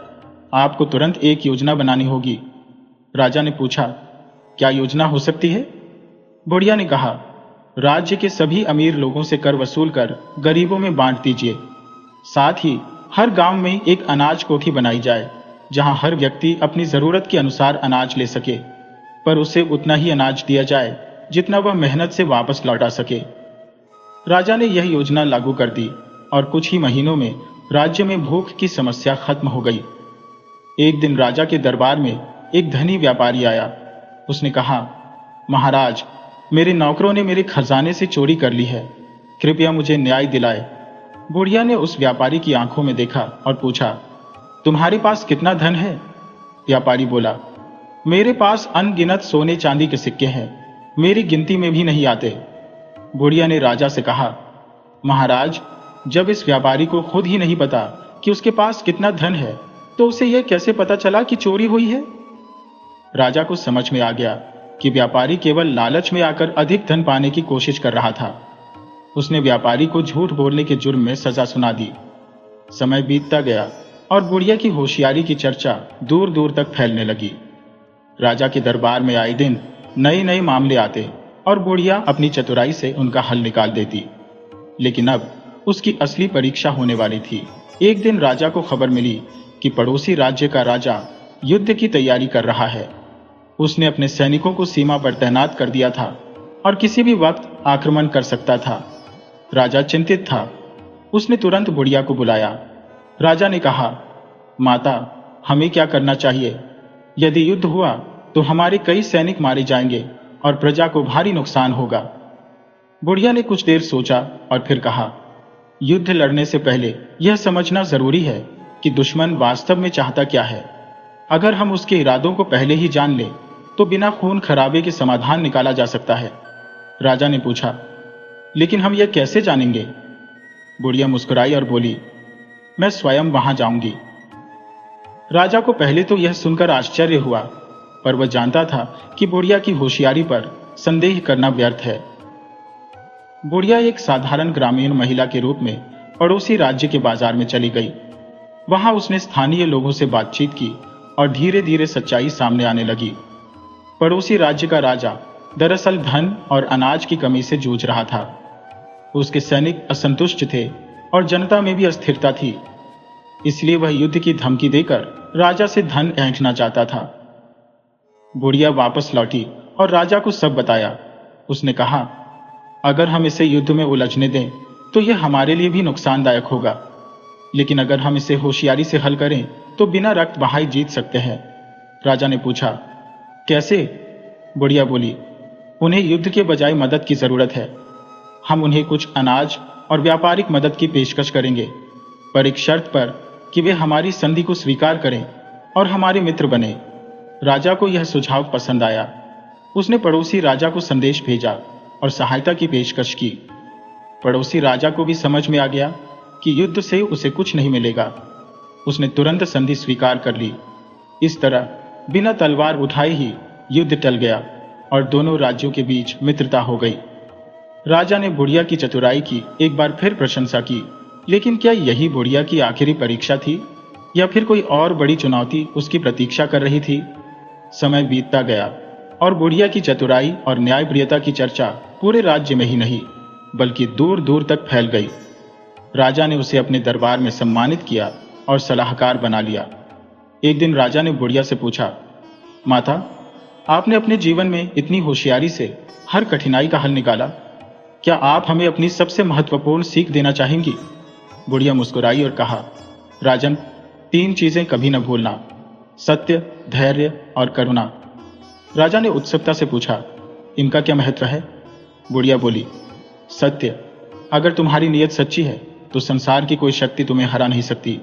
आपको तुरंत एक योजना बनानी होगी। राजा ने पूछा, क्या योजना हो सकती है? बुढ़िया ने कहा, राज्य के सभी अमीर लोगों से कर वसूल कर गरीबों में बांट दीजिए। साथ ही हर गांव में एक अनाज कोठी बनाई जाए जहां हर व्यक्ति अपनी जरूरत के अनुसार अनाज ले सके, पर उसे उतना ही अनाज दिया जाए जितना वह मेहनत से वापस लौटा सके। राजा ने यह योजना लागू कर दी और कुछ ही महीनों में राज्य में भूख की समस्या खत्म हो गई। एक दिन राजा के दरबार में एक धनी व्यापारी आया। उसने कहा, महाराज, मेरे नौकरों ने मेरे खजाने से चोरी कर ली है, कृपया मुझे न्याय दिलाए। बुढ़िया ने उस व्यापारी की आंखों में देखा और पूछा, तुम्हारे पास कितना धन है? व्यापारी बोला, मेरे पास अनगिनत सोने चांदी के सिक्के हैं, मेरी गिनती में भी नहीं आते। बुढ़िया ने राजा से कहा, महाराज, जब इस व्यापारी को खुद ही नहीं पता कि उसके पास कितना धन है तो उसे यह कैसे पता चला कि चोरी हुई है? राजा को समझ में आ गया कि व्यापारी केवल लालच में आकर अधिक धन पाने की कोशिश कर रहा था। उसने व्यापारी को झूठ बोलने के जुर्म में सजा सुना दी। समय बीतता गया और बुढ़िया की होशियारी की चर्चा दूर दूर तक फैलने लगी। राजा के दरबार में आए दिन नए नए मामले आते और बुढ़िया अपनी चतुराई से उनका हल निकाल देती। लेकिन अब उसकी असली परीक्षा होने वाली थी। एक दिन राजा को खबर मिली कि पड़ोसी राज्य का राजा युद्ध की तैयारी कर रहा है। उसने अपने सैनिकों को सीमा पर तैनात कर दिया था और किसी भी वक्त आक्रमण कर सकता था। राजा चिंतित था। उसने तुरंत बुढ़िया को बुलाया। राजा ने कहा, माता, हमें क्या करना चाहिए? यदि युद्ध हुआ तो हमारे कई सैनिक मारे जाएंगे और प्रजा को भारी नुकसान होगा। बुढ़िया ने कुछ देर सोचा और फिर कहा, युद्ध लड़ने से पहले यह समझना जरूरी है कि दुश्मन वास्तव में चाहता क्या है। अगर हम उसके इरादों को पहले ही जान लें तो बिना खून खराबे के समाधान निकाला जा सकता है। राजा ने पूछा, लेकिन हम यह कैसे जानेंगे? बुढ़िया मुस्कुराई और बोली, मैं स्वयं वहां जाऊंगी। राजा को पहले तो यह सुनकर आश्चर्य हुआ, पर वह जानता था कि बुढ़िया की होशियारी पर संदेह करना व्यर्थ है। बुढ़िया एक साधारण ग्रामीण महिला के रूप में पड़ोसी राज्य के बाजार में चली गई। वहां उसने स्थानीय लोगों से बातचीत की और धीरे धीरे सच्चाई सामने आने लगी। पड़ोसी राज्य का राजा दरअसल धन और अनाज की कमी से जूझ रहा था। उसके सैनिक असंतुष्ट थे और जनता में भी अस्थिरता थी। इसलिए वह युद्ध की धमकी देकर राजा से धन ऐंठना चाहता था। बुढ़िया वापस लौटी और राजा को सब बताया। उसने कहा, अगर हम इसे युद्ध में उलझने दें तो यह हमारे लिए भी नुकसानदायक होगा, लेकिन अगर हम इसे होशियारी से हल करें तो बिना रक्त बहाए जीत सकते हैं। राजा ने पूछा, कैसे? बुढ़िया बोली, उन्हें युद्ध के बजाय मदद की जरूरत है। हम उन्हें कुछ अनाज और व्यापारिक मदद की पेशकश करेंगे, पर एक शर्त पर कि वे हमारी संधि को स्वीकार करें और हमारे मित्र बने। राजा को यह सुझाव पसंद आया। उसने पड़ोसी राजा को संदेश भेजा और सहायता की पेशकश की। पड़ोसी राजा को भी समझ में आ गया कि युद्ध से उसे कुछ नहीं मिलेगा। उसने तुरंत संधि स्वीकार कर ली। इस तरह बिना तलवार उठाए ही युद्ध टल गया और दोनों राज्यों के बीच मित्रता हो गई। राजा ने बुढ़िया की चतुराई की एक बार फिर प्रशंसा की, लेकिन क्या यही बुढ़िया की आखिरी परीक्षा थी या फिर कोई और बड़ी चुनौती उसकी प्रतीक्षा कर रही थी? समय बीतता गया और बुढ़िया की चतुराई और न्यायप्रियता की चर्चा पूरे राज्य में ही नहीं बल्कि दूर दूर तक फैल गई। राजा ने उसे अपने दरबार में सम्मानित किया और सलाहकार बना लिया। एक दिन राजा ने बुढ़िया से पूछा, माता, आपने अपने जीवन में इतनी होशियारी से हर कठिनाई का हल निकाला, क्या आप हमें अपनी सबसे महत्वपूर्ण सीख देना चाहेंगी? बुढ़िया मुस्कुराई और कहा, राजन, 3 चीजें कभी न भूलना, सत्य, धैर्य और करुणा। राजा ने उत्सुकता से पूछा, इनका क्या महत्व है? बुढ़िया बोली, सत्य, अगर तुम्हारी नीयत सच्ची है तो संसार की कोई शक्ति तुम्हें हरा नहीं सकती।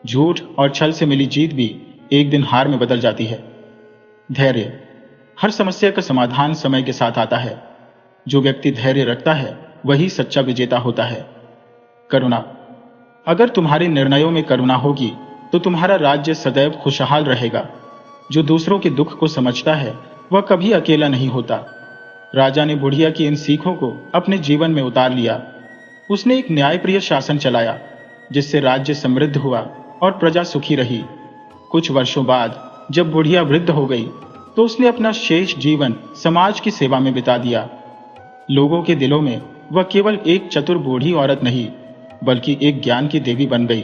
झूठ और छल से मिली जीत भी एक दिन हार में बदल जाती है। धैर्य, हर समस्या का समाधान समय के साथ आता है। जो व्यक्ति धैर्य रखता है वही सच्चा विजेता होता है। करुणा, अगर तुम्हारे निर्णयों में करुणा होगी तो तुम्हारा राज्य सदैव खुशहाल रहेगा। जो दूसरों के दुख को समझता है वह कभी अकेला नहीं होता। राजा ने बुढ़िया की इन सीखों को अपने जीवन में उतार लिया। उसने एक न्यायप्रिय शासन चलाया जिससे राज्य समृद्ध हुआ और प्रजा सुखी रही। कुछ वर्षों बाद जब बुढ़िया वृद्ध हो गई तो उसने अपना शेष जीवन समाज की सेवा में बिता दिया। लोगों के दिलों में वह केवल एक चतुर बूढ़ी औरत नहीं बल्कि एक ज्ञान की देवी बन गई।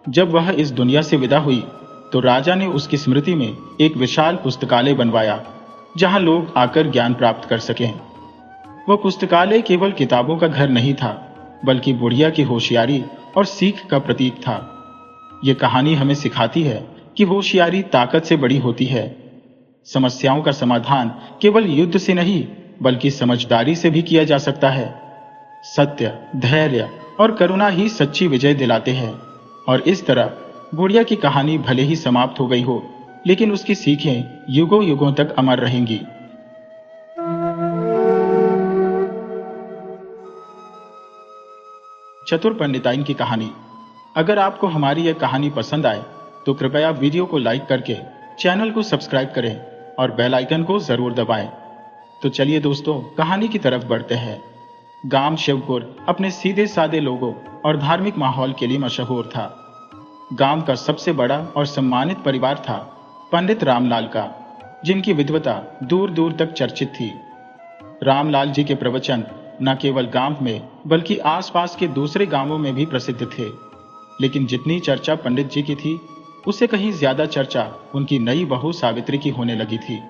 जब वह इस दुनिया से विदा हुई तो राजा ने उसकी स्मृति में एक विशाल पुस्तकालय बनवाया जहां लोग आकर ज्ञान प्राप्त कर सकें। वह पुस्तकालय केवल किताबों का घर नहीं था बल्कि बुढ़िया की होशियारी और सीख का प्रतीक था। यह कहानी हमें सिखाती है कि होशियारी ताकत से बड़ी होती है। समस्याओं का समाधान केवल युद्ध से नहीं बल्कि समझदारी से भी किया जा सकता है। सत्य, धैर्य और करुणा ही सच्ची विजय दिलाते हैं। और इस तरह बुढ़िया की कहानी भले ही समाप्त हो गई हो, लेकिन उसकी सीखें युगों युगों तक अमर रहेंगी। चतुर पंडिताइन की कहानी। अगर आपको हमारी यह कहानी पसंद आए तो कृपया वीडियो को लाइक करके चैनल को सब्सक्राइब करें और बेल आइकन को जरूर दबाएं। तो चलिए दोस्तों, कहानी की तरफ बढ़ते हैं। गांव शिवपुर अपने सीधे सादे लोगों और धार्मिक माहौल के लिए मशहूर था। गांव का सबसे बड़ा और सम्मानित परिवार था पंडित रामलाल का, जिनकी विद्वता दूर दूर तक चर्चित थी। रामलाल जी के प्रवचन न केवल गांव में बल्कि आसपास के दूसरे गांवों में भी प्रसिद्ध थे। लेकिन जितनी चर्चा पंडित जी की थी उससे कहीं ज्यादा चर्चा उनकी नई बहू सावित्री की होने लगी थी।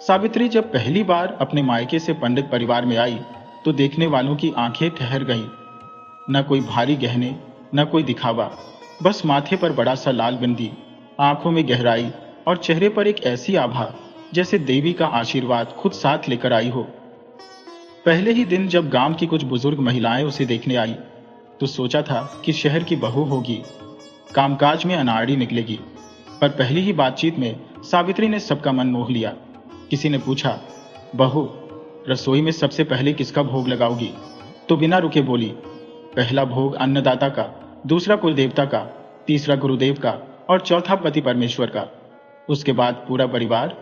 सावित्री जब पहली बार अपने मायके से पंडित परिवार में आई तो देखने वालों की आंखें ठहर गईं। न कोई भारी गहने, न कोई दिखावा, बस माथे पर बड़ा सा लाल बिंदी, आंखों में गहराई और चेहरे पर एक ऐसी आभा जैसे देवी का आशीर्वाद खुद साथ लेकर आई हो। पहले ही दिन जब गांव की कुछ बुजुर्ग महिलाएं उसे देखने आई तो सोचा था कि शहर की बहू होगी, कामकाज में अनाड़ी निकलेगी। पर पहली ही बातचीत में सावित्री ने सबका मन मोह लिया। किसी ने पूछा, बहू, रसोई में सबसे पहले किसका भोग लगाओगी? तो बिना रुके बोली, पहला भोग अन्नदाता का, दूसरा कुलदेवता का, तीसरा गुरुदेव का और चौथा पति परमेश्वर का, उसके बाद पूरा परिवार।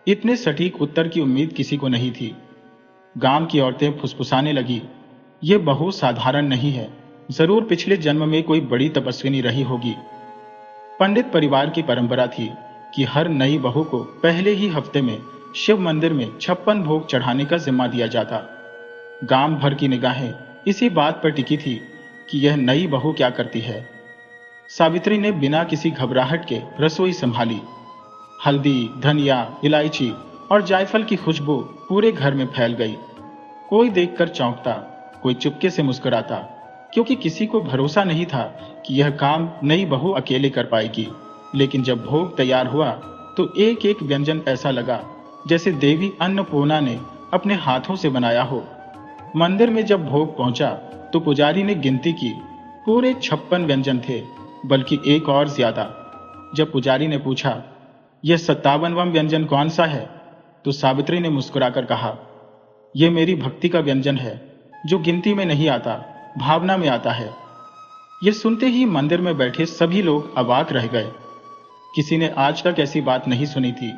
इतने सटीक उत्तर की उम्मीद किसी को नहीं थी। गांव की औरतें फुसफुसाने लगी, ये बहू साधारण नहीं है, जरूर पिछले जन्म में कोई बड़ी तपस्विनी रही होगी। पंडित परिवार की परंपरा थी कि हर नई बहू को पहले ही हफ्ते में शिव मंदिर में 56 भोग चढ़ाने का जिम्मा दिया जाता। गांव भर की निगाहें इसी बात पर टिकी थी कि यह नई बहू क्या करती है। सावित्री ने बिना किसी घबराहट के रसोई संभाली। हल्दी, धनिया, इलायची और जायफल की खुशबू पूरे घर में फैल गई। कोई देखकर चौंकता, कोई चुपके से मुस्कुराता, क्योंकि किसी को भरोसा नहीं था कि यह काम नई बहू अकेले कर पाएगी। लेकिन जब भोग तैयार हुआ तो एक एक व्यंजन ऐसा लगा जैसे देवी अन्नपूर्णा ने अपने हाथों से बनाया हो। मंदिर में जब भोग पहुंचा तो पुजारी ने गिनती की, पूरे 56 व्यंजन थे, बल्कि एक और ज्यादा। जब पुजारी ने पूछा, यह 57वां व्यंजन कौन सा है? तो सावित्री ने मुस्कुराकर कहा, यह मेरी भक्ति का व्यंजन है, जो गिनती में नहीं आता, भावना में आता है। यह सुनते ही मंदिर में बैठे सभी लोग अवाक रह गए। किसी ने आज तक ऐसी बात नहीं सुनी थी।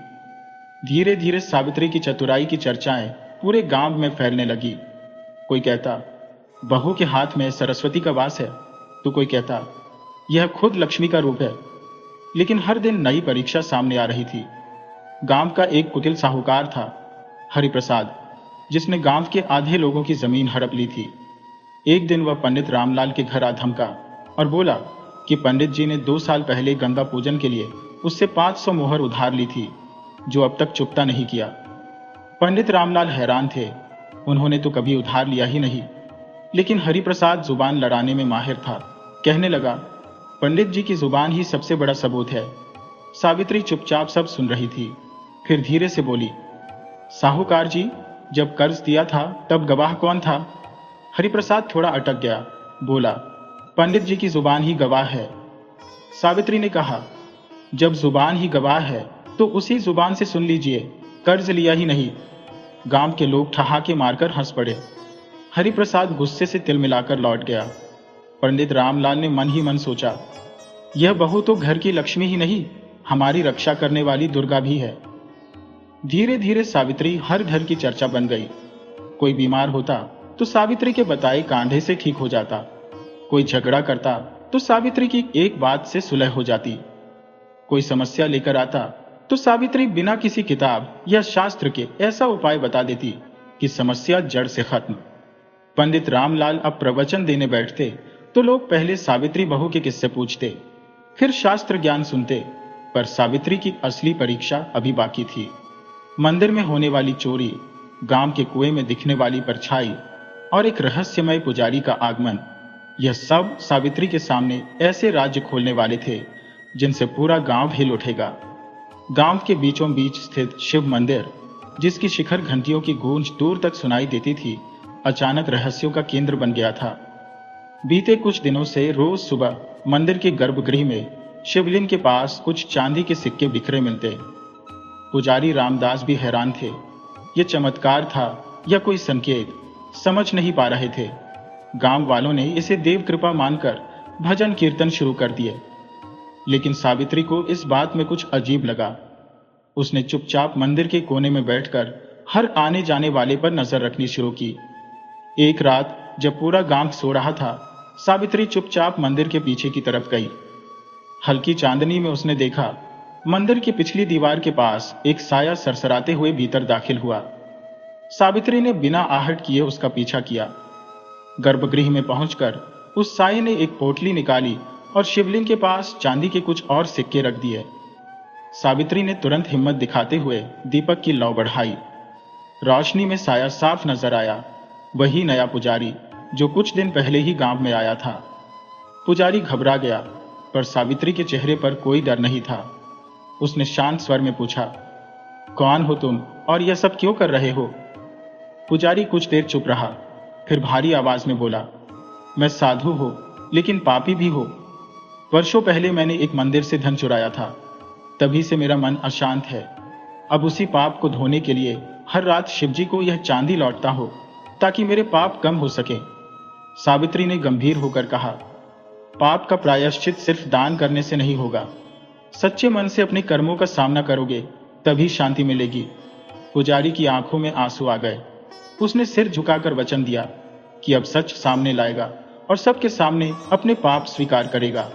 धीरे धीरे सावित्री की चतुराई की चर्चाएं पूरे गांव में फैलने लगी। कोई कहता, बहू के हाथ में सरस्वती का वास है, तो कोई कहता, यह खुद लक्ष्मी का रूप है। लेकिन हर दिन नई परीक्षा सामने आ रही थी। गांव का एक कुटिल साहूकार था, हरिप्रसाद, जिसने गांव के आधे लोगों की जमीन हड़प ली थी। एक दिन वह पंडित रामलाल के घर आ धमका और बोला कि पंडित जी ने 2 साल पहले गंगा पूजन के लिए उससे 500 मोहर उधार ली थी, जो अब तक चुकता नहीं किया। पंडित रामलाल हैरान थे, उन्होंने तो कभी उधार लिया ही नहीं। लेकिन हरिप्रसाद जुबान लड़ाने में माहिर था। कहने लगा, पंडित जी की जुबान ही सबसे बड़ा सबूत है। सावित्री चुपचाप सब सुन रही थी, फिर धीरे से बोली, साहूकार जी, जब कर्ज दिया था तब गवाह कौन था? हरिप्रसाद थोड़ा अटक गया, बोला, पंडित जी की जुबान ही गवाह है। सावित्री ने कहा, जब जुबान ही गवाह है तो उसी जुबान से सुन लीजिए, कर्ज लिया ही नहीं। गांव के लोग ठहाके मारकर हंस पड़े। हरिप्रसाद गुस्से से तिल मिलाकर लौट गया। पंडित रामलाल ने मन ही मन सोचा, यह बहू तो घर की लक्ष्मी ही नहीं, हमारी रक्षा करने वाली दुर्गा भी है। धीरे धीरे सावित्री हर घर की चर्चा बन गई। कोई बीमार होता तो सावित्री के बताए कांधे से ठीक हो जाता, कोई झगड़ा करता तो सावित्री की एक बात से सुलह हो जाती, कोई समस्या लेकर आता तो सावित्री बिना किसी किताब या शास्त्र के ऐसा उपाय बता देती कि समस्या जड़ से खत्म। पंडित रामलाल अब प्रवचन देने बैठते तो लोग पहले सावित्री बहू के किस्से पूछते, फिर शास्त्र ज्ञान सुनते, पर सावित्री की असली परीक्षा अभी बाकी थी। मंदिर में होने वाली चोरी, गांव के कुएं में दिखने वाली परछाई और एक रहस्यमय पुजारी का आगमन, यह सब सावित्री के सामने ऐसे राज्य खोलने वाले थे जिनसे पूरा गांव हिल उठेगा। गांव के बीचों बीच स्थित शिव मंदिर, जिसकी शिखर घंटियों की गूंज दूर तक सुनाई देती थी, अचानक रहस्यों का केंद्र बन गया था। बीते कुछ दिनों से रोज सुबह मंदिर के गर्भगृह में शिवलिंग के पास कुछ चांदी के सिक्के बिखरे मिलते। पुजारी रामदास भी हैरान थे, यह चमत्कार था या कोई संकेत, समझ नहीं पा रहे थे। गांव वालों ने इसे देव कृपा मानकर भजन कीर्तन शुरू कर दिए। लेकिन सावित्री को इस बात में कुछ अजीब लगा। उसने चुपचाप मंदिर के कोने में बैठकर हर आने जाने वाले पर नजर रखनी शुरू की। एक रात जब पूरा गांव सो रहा था, सावित्री चुपचाप मंदिर के पीछे की तरफ गई। हल्की चांदनी में उसने देखा, मंदिर की पिछली दीवार के पास एक साया सरसराते हुए भीतर दाखिल हुआ। सावित्री ने बिना आहट किए उसका पीछा किया। गर्भगृह में पहुंचकर उस साये ने एक पोटली निकाली और शिवलिंग के पास चांदी के कुछ और सिक्के रख दिए। सावित्री ने तुरंत हिम्मत दिखाते हुए दीपक की लौ बढ़ाई। रोशनी में साया साफ नजर आया, वही नया पुजारी जो कुछ दिन पहले ही गांव में आया था। पुजारी घबरा गया, पर सावित्री के चेहरे पर कोई डर नहीं था। उसने शांत स्वर में पूछा, कौन हो तुम और यह सब क्यों कर रहे हो? पुजारी कुछ देर चुप रहा, फिर भारी आवाज में बोला, मैं साधु हूं, लेकिन पापी भी हूं। वर्षों पहले मैंने एक मंदिर से धन चुराया था, तभी से मेरा मन अशांत है। अब उसी पाप को धोने के लिए हर रात शिवजी को यह चांदी लौटता हो, ताकि मेरे पाप कम हो सके। सावित्री ने गंभीर होकर कहा, पाप का प्रायश्चित सिर्फ दान करने से नहीं होगा। सच्चे मन से अपने कर्मों का सामना करोगे तभी शांति मिलेगी। पुजारी की आंखों में आंसू आ गए। उसने सिर झुकाकर वचन दिया कि अब सच सामने लाएगा और सबके सामने अपने पाप स्वीकार करेगा।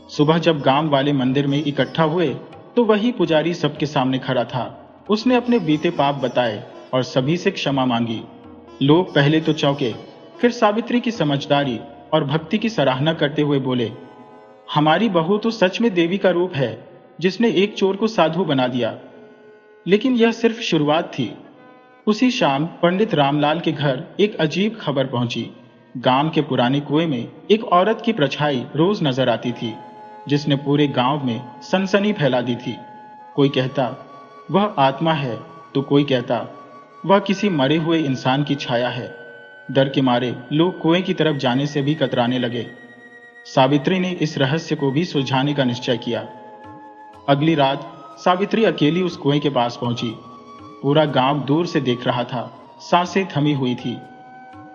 सुबह जब गांव वाले मंदिर में इकट्ठा हुए तो वही पुजारी सबके सामने खड़ा था। उसने अपने बीते पाप बताए और सभी से क्षमा मांगी। लोग पहले तो चौंके, फिर सावित्री की समझदारी और भक्ति की सराहना करते हुए बोले, हमारी बहू तो सच में देवी का रूप है, जिसने एक चोर को साधु बना दिया। लेकिन यह सिर्फ शुरुआत थी। उसी शाम पंडित रामलाल के घर एक अजीब खबर पहुंची। गांव के पुराने कुएं में एक औरत की परछाई रोज नजर आती थी, जिसने पूरे गांव में सनसनी फैला दी थी। कोई कहता वह आत्मा है, तो कोई कहता वह किसी मरे हुए इंसान की छाया है। डर के मारे लोग कुएं की तरफ जाने से भी कतराने लगे। सावित्री ने इस रहस्य को भी सुलझाने का निश्चय किया। अगली रात सावित्री अकेली उस कुएं के पास पहुंची। पूरा गांव दूर से देख रहा था, सांसें थमी हुई थी।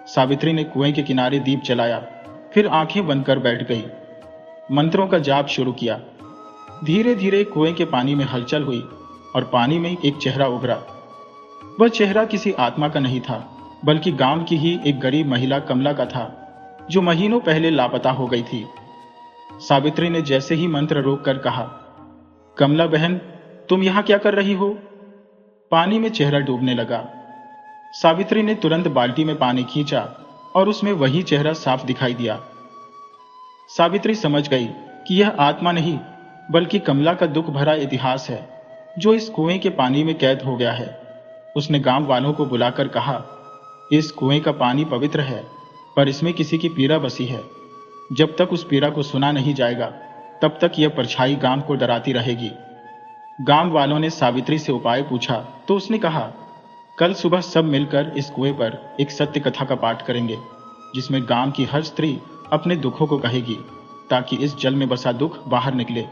सावित्री ने कुएं के किनारे दीप जलाया, फिर आंखें बंद कर बैठ गई। मंत्रों का जाप शुरू किया। धीरे धीरे कुएं के पानी में हलचल हुई और पानी में एक चेहरा उभरा। वह चेहरा किसी आत्मा का नहीं था, बल्कि गांव की ही एक गरीब महिला कमला का था, जो महीनों पहले लापता हो गई थी। सावित्री ने जैसे ही मंत्र रोककर कहा, कमला बहन, तुम यहां क्या कर रही हो? पानी में चेहरा डूबने लगा। सावित्री ने तुरंत बाल्टी में पानी खींचा और उसमें वही चेहरा साफ दिखाई दिया। सावित्री समझ गई कि यह आत्मा नहीं, बल्कि कमला का दुख भरा इतिहास है, जो इस कुएं के पानी में कैद हो गया है। उसने गांव वालों को बुलाकर कहा, इस कुएं का पानी पवित्र है, पर इसमें किसी की पीड़ा बसी है। जब तक उस पीड़ा को सुना नहीं जाएगा, तब तक यह परछाई गांव को डराती रहेगी। गांव वालों ने सावित्री से उपाय पूछा तो उसने कहा, कल सुबह सब मिलकर इस कुएं पर एक सत्य कथा का पाठ करेंगे, जिसमें गांव की हर स्त्री अपने दुखों को कहेगी, ताकि इस जल में बसा दुख बाहर निकले।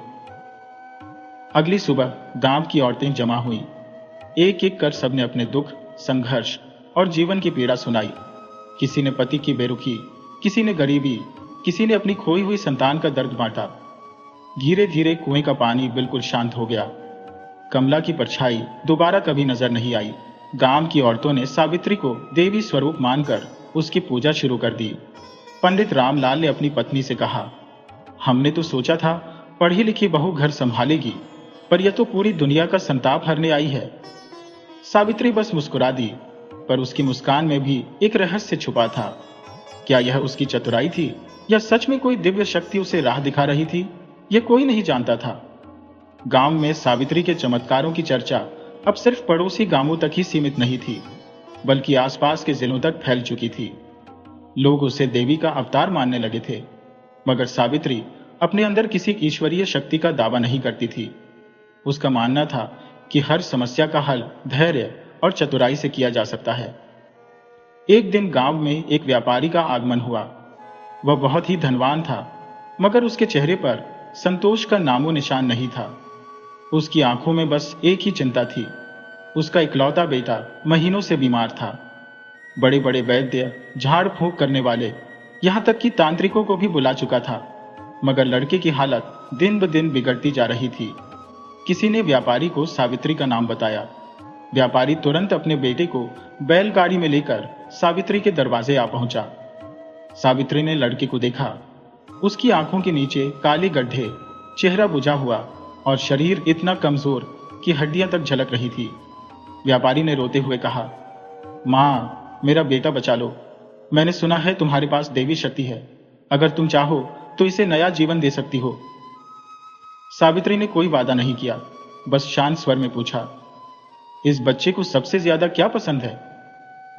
अगली सुबह गांव की औरतें जमा हुईं। एक एक कर सबने अपने दुख, संघर्ष और जीवन की पीड़ा सुनाई। किसी ने पति की बेरुखी, किसी ने गरीबी, किसी ने अपनी खोई हुई संतान का दर्द बांटा। धीरे धीरे कुएं का पानी बिल्कुल शांत हो गया। कमला की परछाई दोबारा कभी नजर नहीं आई। गांव की औरतों ने सावित्री को देवी स्वरूप मानकर उसकी पूजा शुरू कर दी। पंडित रामलाल ने अपनी पत्नी से कहा, हमने तो सोचा था पढ़ी लिखी बहू घर संभालेगी, पर यह तो पूरी दुनिया का संताप हरने आई है। सावित्री बस मुस्कुरा दी, पर उसकी मुस्कान में भी एक रहस्य छुपा था। क्या यह उसकी चतुराई थी, या सच में कोई दिव्य शक्ति उसे राह दिखा रही थी? यह कोई नहीं जानता था। गांव में सावित्री के चमत्कारों की चर्चा अब सिर्फ पड़ोसी गांवों तक ही सीमित नहीं थी, बल्कि आसपास के जिलों तक फैल चुकी थी। लोग उसे देवी का अवतार मानने लगे थे, मगर सावित्री अपने अंदर किसी ईश्वरीय शक्ति का दावा नहीं करती थी। उसका मानना था कि हर समस्या का हल धैर्य और चतुराई से किया जा सकता है। एक दिन गांव में एक व्यापारी का आगमन हुआ। वह बहुत ही धनवान था, मगर उसके चेहरे पर संतोष का नामो निशान नहीं था। उसकी आंखों में बस एक ही चिंता थी। उसका इकलौता बेटा महीनों से बीमार था। बड़े बड़े वैद्य, झाड़ फूंक करने वाले, यहां तक कि तांत्रिकों को भी बुला चुका था, मगर लड़के की हालत दिन ब दिन बिगड़ती जा रही थी। किसी ने व्यापारी को सावित्री का नाम बताया। व्यापारी तुरंत अपने बेटे को बैलगाड़ी में लेकर सावित्री के दरवाजे आ पहुंचा। सावित्री ने लड़के को देखा। उसकी आंखों के नीचे काले गड्ढे, चेहरा बुझा हुआ और शरीर इतना कमजोर कि हड्डियां तक झलक रही थी। व्यापारी ने रोते हुए कहा, मां, मेरा बेटा बचा लो। मैंने सुना है तुम्हारे पास देवी शक्ति है। अगर तुम चाहो तो इसे नया जीवन दे सकती हो। सावित्री ने कोई वादा नहीं किया, बस शांत स्वर में पूछा, इस बच्चे को सबसे ज्यादा क्या पसंद है?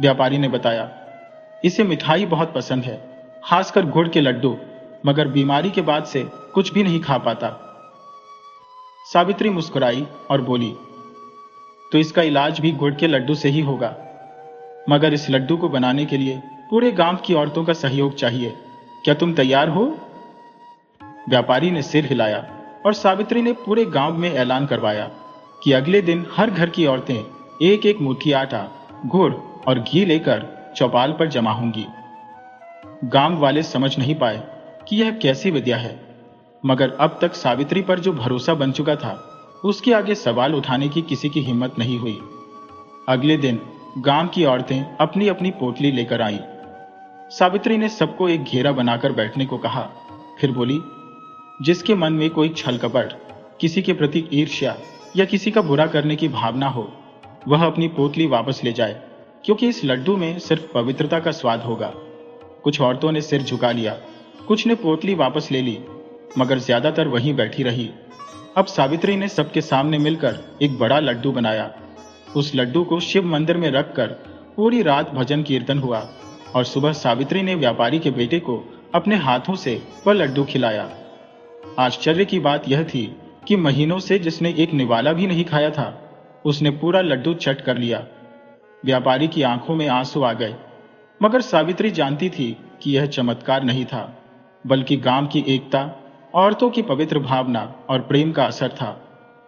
व्यापारी ने बताया, इसे मिठाई बहुत पसंद है, खासकर गुड़ के लड्डू, मगर बीमारी के बाद से कुछ भी नहीं खा पाता। सावित्री मुस्कुराई और बोली, तो इसका इलाज भी गुड़ के लड्डू से ही होगा। मगर इस लड्डू को बनाने के लिए पूरे गांव की औरतों का सहयोग चाहिए। क्या तुम तैयार हो? व्यापारी ने सिर हिलाया और सावित्री ने पूरे गांव में ऐलान करवाया कि अगले दिन हर घर की औरतें एक एक मुट्ठी आटा, गुड़ और घी लेकर चौपाल पर जमा होंगी। गांव वाले समझ नहीं पाए कि यह कैसी विद्या है, मगर अब तक सावित्री पर जो भरोसा बन चुका था, उसके आगे सवाल उठाने की किसी की हिम्मत नहीं हुई। अगले दिन गांव की औरतें अपनी अपनी पोटली लेकर आईं। सावित्री ने सबको एक घेरा बनाकर बैठने को कहा, फिर बोली, जिसके मन में कोई छल कपट, किसी के प्रति ईर्ष्या या किसी का बुरा करने की भावना हो, वह अपनी पोटली वापस ले जाए, क्योंकि इस लड्डू में सिर्फ पवित्रता का स्वाद होगा। कुछ औरतों ने सिर झुका लिया, कुछ ने पोटली वापस ले ली, मगर ज्यादातर वहीं बैठी रही। अब सावित्री ने सबके सामने मिलकर एक बड़ा लड्डू बनाया। उस लड्डू को शिव मंदिर में रखकर पूरी रात भजन कीर्तन हुआ और सुबह सावित्री ने व्यापारी के बेटे को अपने हाथों से वह लड्डू खिलाया। आश्चर्य की बात यह थी कि महीनों से जिसने एक निवाला भी नहीं खाया था, उसने पूरा लड्डू चट कर लिया। व्यापारी की आंखों में आंसू आ गए, मगर सावित्री जानती थी कि यह चमत्कार नहीं था, बल्कि गांव की एकता, औरतों की पवित्र भावना और प्रेम का असर था,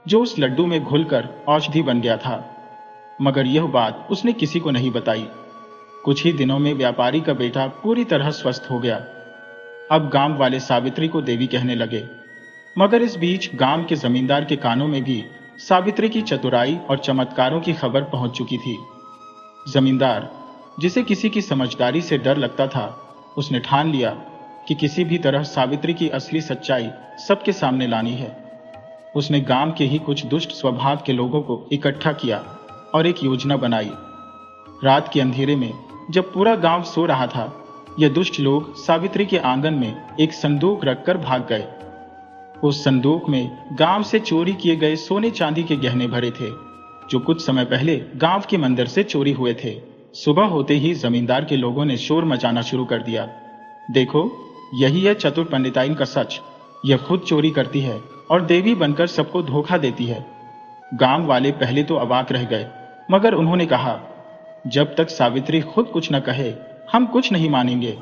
जो उस लड्डू में घुलकर औषधि बन गया था। मगर यह बात उसने किसी को नहीं बताई। कुछ ही दिनों में व्यापारी का बेटा पूरी तरह स्वस्थ हो गया। अब गांव वाले सावित्री को देवी कहने लगे, मगर इस बीच गांव के जमींदार के कानों में भी सावित्री की चतुराई और चमत्कारों की खबर पहुंच चुकी थी। जमींदार, जिसे किसी की समझदारी से डर लगता था, उसने ठान लिया कि किसी भी तरह सावित्री की असली सच्चाई सबके सामने लानी है। उसने गांव के ही कुछ दुष्ट स्वभाव के लोगों को इकट्ठा किया और एक योजना बनाई। रात के अंधेरे में जब पूरा गांव सो रहा था, ये दुष्ट लोग सावित्री के आंगन में एक संदूक रखकर भाग गए। उस संदूक में गांव से चोरी किए गए सोने चांदी के गहने भरे थे, जो कुछ समय पहले गांव के मंदिर से चोरी हुए थे। सुबह होते ही जमींदार के लोगों ने शोर मचाना शुरू कर दिया। देखो, यही है चतुर पंडिताइन का सच। यह खुद चोरी करती है और देवी बनकर सबको धोखा देती है। गांव वाले पहले तो अवाक रह गए, मगर उन्होंने कहा, जब तक सावित्री खुद कुछ न कहे, हम कुछ नहीं मानेंगे।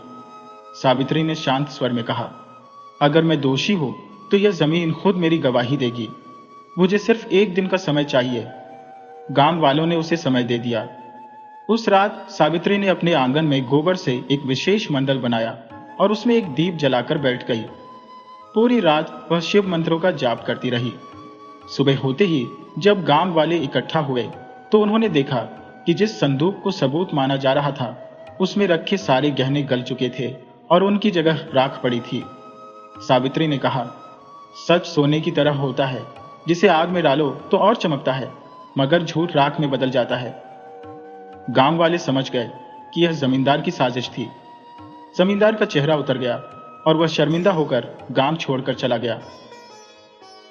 सावित्री ने शांत स्वर में कहा, अगर मैं दोषी हूं तो यह जमीन खुद मेरी गवाही देगी। मुझे सिर्फ एक दिन का समय चाहिए। गांव वालों ने उसे समय दे दिया। उस रात सावित्री ने अपने आंगन में गोबर से एक विशेष मंडल बनाया और उसमें एक दीप जलाकर बैठ गई। पूरी रात वह शिव मंत्रों का जाप करती रही। सुबह होते ही जब गांव वाले इकट्ठा हुए तो उन्होंने देखा कि जिस संदूक को सबूत माना जा रहा था, उसमें रखे सारे गहने गल चुके थे और उनकी जगह राख पड़ी थी। सावित्री ने कहा, सच सोने की तरह होता है, जिसे आग में डालो तो और चमकता है, मगर झूठ राख में बदल जाता है। गांव वाले समझ गए कि यह जमींदार की साजिश थी। जमींदार का चेहरा उतर गया और वह शर्मिंदा होकर गांव छोड़कर चला गया।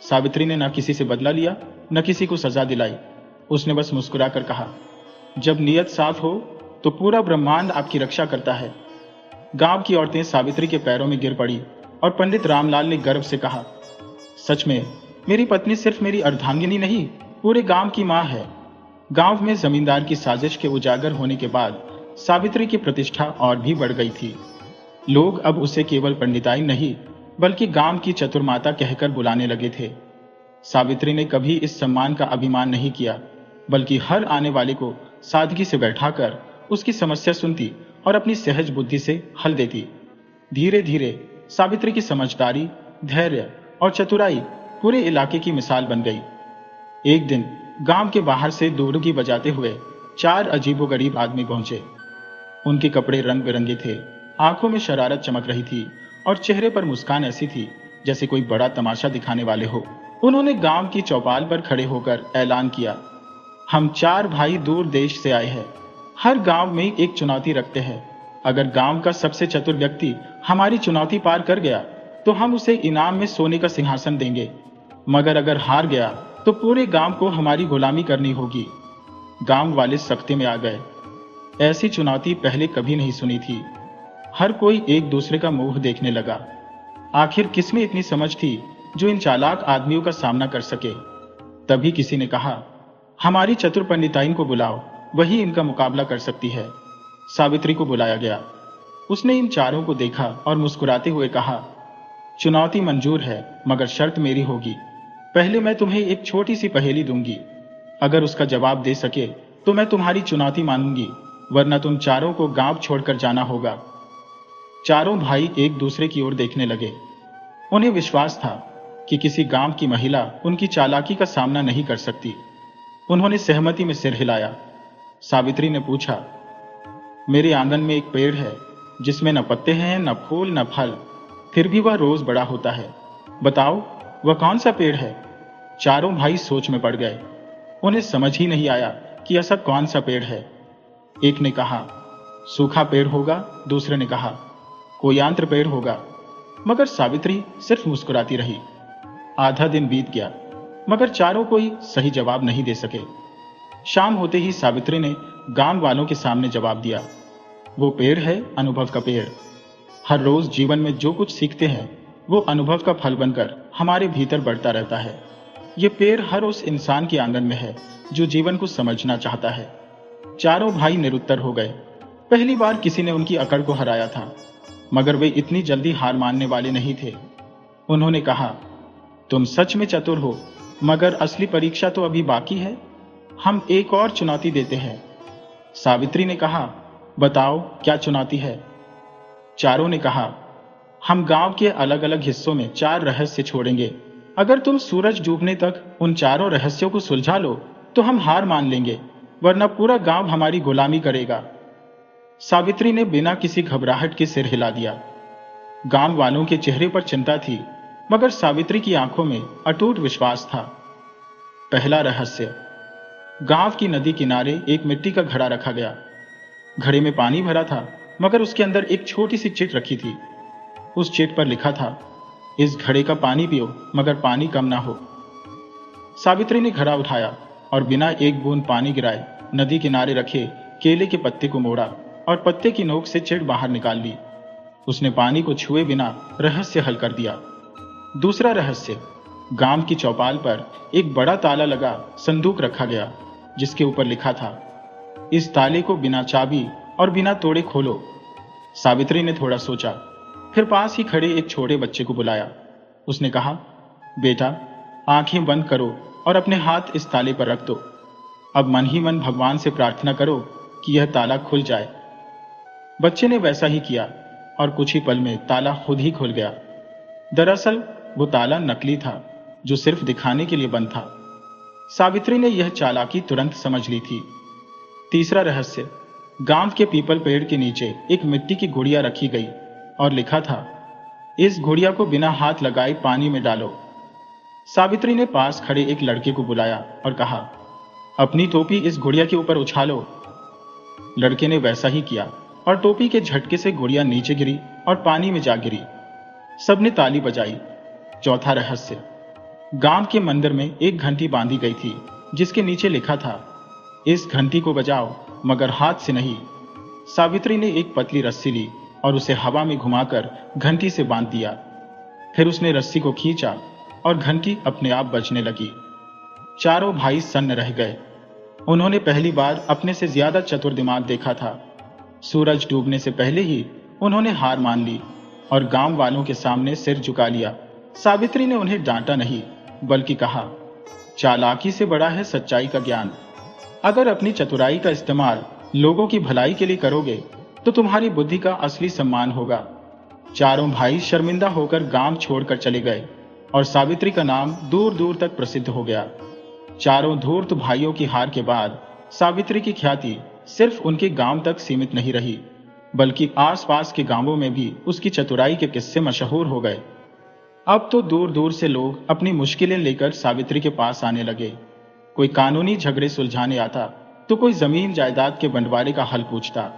सावित्री ने न किसी से बदला लिया, न किसी को सजा दिलाई। उसने बस मुस्कुराकर कहा, जब नियत साफ हो तो पूरा ब्रह्मांड आपकी रक्षा करता है। गांव की औरतें सावित्री के पैरों में गिर पड़ी और पंडित रामलाल ने गर्व से कहा, सच में मेरी पत्नी सिर्फ मेरी अर्धांगिनी नहीं, पूरे गांव की मां है। गांव में जमींदार की साजिश के उजागर होने के बाद सावित्री की प्रतिष्ठा और भी बढ़ गई थी। लोग अब उसे केवल पंडिताई नहीं, बल्कि गांव की चतुर्माता कहकर बुलाने लगे थे। सावित्री ने कभी इस सम्मान का अभिमान नहीं किया, बल्कि हर आने वाले को सादगी से बैठाकर उसकी समस्या सुनती और अपनी सहज बुद्धि से हल देती। धीरे धीरे सावित्री की समझदारी, धैर्य और चतुराई पूरे इलाके की मिसाल बन गई। एक दिन गांव के बाहर से डुबकी बजाते हुए 4 अजीबोगरीब आदमी पहुंचे। उनके कपड़े रंग बिरंगे थे, आंखों में शरारत चमक रही थी और चेहरे पर मुस्कान ऐसी थी जैसे कोई बड़ा तमाशा दिखाने वाले हो। उन्होंने गांव की चौपाल पर खड़े होकर ऐलान किया, हम 4 भाई दूर देश से आए हैं। हर गांव में एक चुनौती रखते हैं। अगर गांव का सबसे चतुर व्यक्ति हमारी चुनौती पार कर गया तो हम उसे इनाम में सोने का सिंहासन देंगे, मगर अगर हार गया तो पूरे गांव को हमारी गुलामी करनी होगी। गांव वाले सख्ते में आ गए। ऐसी चुनौती पहले कभी नहीं सुनी थी। हर कोई एक दूसरे का मुंह देखने लगा। आखिर किसमें इतनी समझ थी जो इन चालाक आदमियों का सामना कर सके। तभी किसी ने कहा, हमारी चतुर पंडिताइन को बुलाओ, वही इनका मुकाबला कर सकती है। सावित्री को बुलाया गया। उसने इन चारों को देखा और मुस्कुराते हुए कहा, चुनौती मंजूर है, मगर शर्त मेरी होगी। पहले मैं तुम्हें एक छोटी सी पहेली दूंगी। अगर उसका जवाब दे सके तो मैं तुम्हारी चुनौती मानूंगी, वरना तुम चारों को गांव छोड़कर जाना होगा। चारों भाई एक दूसरे की ओर देखने लगे। उन्हें विश्वास था कि किसी गांव की महिला उनकी चालाकी का सामना नहीं कर सकती। उन्होंने सहमति में सिर हिलाया। सावित्री ने पूछा, मेरे आंगन में एक पेड़ है जिसमें न पत्ते हैं, न फूल, न फल, फिर भी वह रोज बड़ा होता है। बताओ वह कौन सा पेड़ है? चारों भाई सोच में पड़ गए। उन्हें समझ ही नहीं आया कि ऐसा कौन सा पेड़ है। एक ने कहा, सूखा पेड़ होगा। दूसरे ने कहा, कोई आंत्र पेड़ होगा। मगर सावित्री सिर्फ मुस्कुराती रही। आधा दिन बीत गया, मगर चारों कोई सही जवाब नहीं दे सके। शाम होते ही सावित्री ने गांव वालों के सामने जवाब दिया, वो पेड़ है अनुभव का पेड़। हर रोज जीवन में जो कुछ सीखते हैं वो अनुभव का फल बनकर हमारे भीतर बढ़ता रहता है। ये पेड़ हर उस इंसान के आंगन में है जो जीवन को समझना चाहता है। चारों भाई निरुत्तर हो गए। पहली बार किसी ने उनकी अकड़ को हराया था, मगर वे इतनी जल्दी हार मानने वाले नहीं थे। उन्होंने कहा, तुम सच में चतुर हो, मगर असली परीक्षा तो अभी बाकी है। हम एक और चुनौती देते हैं। सावित्री ने कहा, बताओ क्या चुनौती है? चारों ने कहा, हम गांव के अलग अलग हिस्सों में 4 रहस्य छोड़ेंगे। अगर तुम सूरज डूबने तक उन चारों रहस्यों को सुलझा लो तो हम हार मान लेंगे, वरना पूरा गांव हमारी गुलामी करेगा। सावित्री ने बिना किसी घबराहट के सिर हिला दिया। गांव वालों के चेहरे पर चिंता थी, मगर सावित्री की आंखों में अटूट विश्वास था। पहला रहस्य। गांव की नदी किनारे एक मिट्टी का घड़ा रखा गया। घड़े में पानी भरा था, मगर उसके अंदर एक छोटी सी चिट रखी थी। उस चिट पर लिखा था, इस घड़े का पानी पियो, मगर पानी कम ना हो। सावित्री ने घड़ा उठाया और बिना एक बूंद पानी गिराए नदी किनारे रखे केले के पत्ते को मोड़ा और पत्ते की नोक से चिट बाहर निकाल ली। उसने पानी को छुए बिना रहस्य हल कर दिया। दूसरा रहस्य। गांव की चौपाल पर एक बड़ा ताला लगा संदूक रखा गया, जिसके ऊपर लिखा था, इस ताले को बिना चाबी और बिना तोड़े खोलो। सावित्री ने थोड़ा सोचा, फिर पास ही खड़े एक छोटे बच्चे को बुलाया। उसने कहा, बेटा आंखें बंद करो और अपने हाथ इस ताले पर रख दो। अब मन ही मन भगवान से प्रार्थना करो कि यह ताला खुल जाए। बच्चे ने वैसा ही किया और कुछ ही पल में ताला खुद ही खुल गया। दरअसल वो ताला नकली था, जो सिर्फ दिखाने के लिए बंद था। सावित्री ने यह चालाकी तुरंत समझ ली थी। तीसरा रहस्य। गांव के पीपल पेड़ के नीचे एक मिट्टी की गुड़िया रखी गई और लिखा था, इस गुड़िया को बिना हाथ लगाए पानी में डालो। सावित्री ने पास खड़े एक लड़के को बुलाया और कहा, अपनी टोपी इस गुड़िया के ऊपर उछालो। लड़के ने वैसा ही किया और टोपी के झटके से गुड़िया नीचे गिरी और पानी में जा गिरी। सबने ताली बजाई। चौथा रहस्य। गांव के मंदिर में एक घंटी बांधी गई थी, जिसके नीचे लिखा था, इस घंटी को बजाओ मगर हाथ से नहीं। सावित्री ने एक पतली रस्सी ली और उसे हवा में घुमाकर घंटी से बांध दिया। फिर उसने रस्सी को खींचा और घंटी अपने आप बजने लगी। चारों भाई सन्न रह गए। उन्होंने पहली बार अपने से ज्यादा चतुर दिमाग देखा था। सूरज डूबने से पहले ही उन्होंने हार मान ली और गांव वालों के सामने सिर झुका लिया। सावित्री ने उन्हें डांटा नहीं, बल्कि कहा, चालाकी से बड़ा है सच्चाई का ज्ञान। अगर अपनी चतुराई का इस्तेमाल लोगों की भलाई के लिए करोगे तो तुम्हारी बुद्धि का असली सम्मान होगा। चारों भाई शर्मिंदा होकर गांव छोड़कर चले गए और सावित्री का नाम दूर दूर तक प्रसिद्ध हो गया। चारों धूर्त भाइयों की हार के बाद सावित्री की ख्याति सिर्फ उनके गांव तक सीमित नहीं रही, बल्कि आसपास के गांवों में भी उसकी चतुराई के किस्से मशहूर हो गए। अब तो दूर दूर से लोग अपनी मुश्किलें लेकर सावित्री के पास आने लगे। कोई कानूनी झगड़े सुलझाने आता तो कोई जमीन जायदाद के बंटवारे का हल पूछता।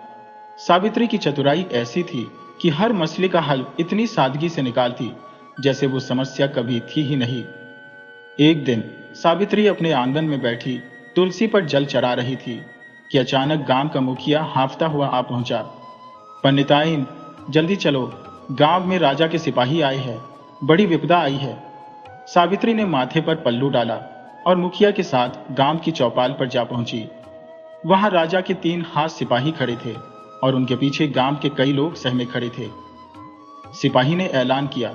सावित्री की चतुराई ऐसी थी कि हर मसले का हल इतनी सादगी से निकालती जैसे वो समस्या कभी थी ही नहीं। एक दिन सावित्री अपने आंगन में बैठी तुलसी पर जल चढ़ा रही थी कि अचानक गांव का मुखिया हांफता हुआ आ पहुंचा। पंडिताइन, जल्दी चलो, गांव में राजा के सिपाही आए हैं, बड़ी विपदा आई है। सावित्री ने माथे पर पल्लू डाला और मुखिया के साथ गांव की चौपाल पर जा पहुंची। वहां राजा के 3 खास सिपाही खड़े थे और उनके पीछे गांव के कई लोग सहमे खड़े थे। सिपाही ने ऐलान किया,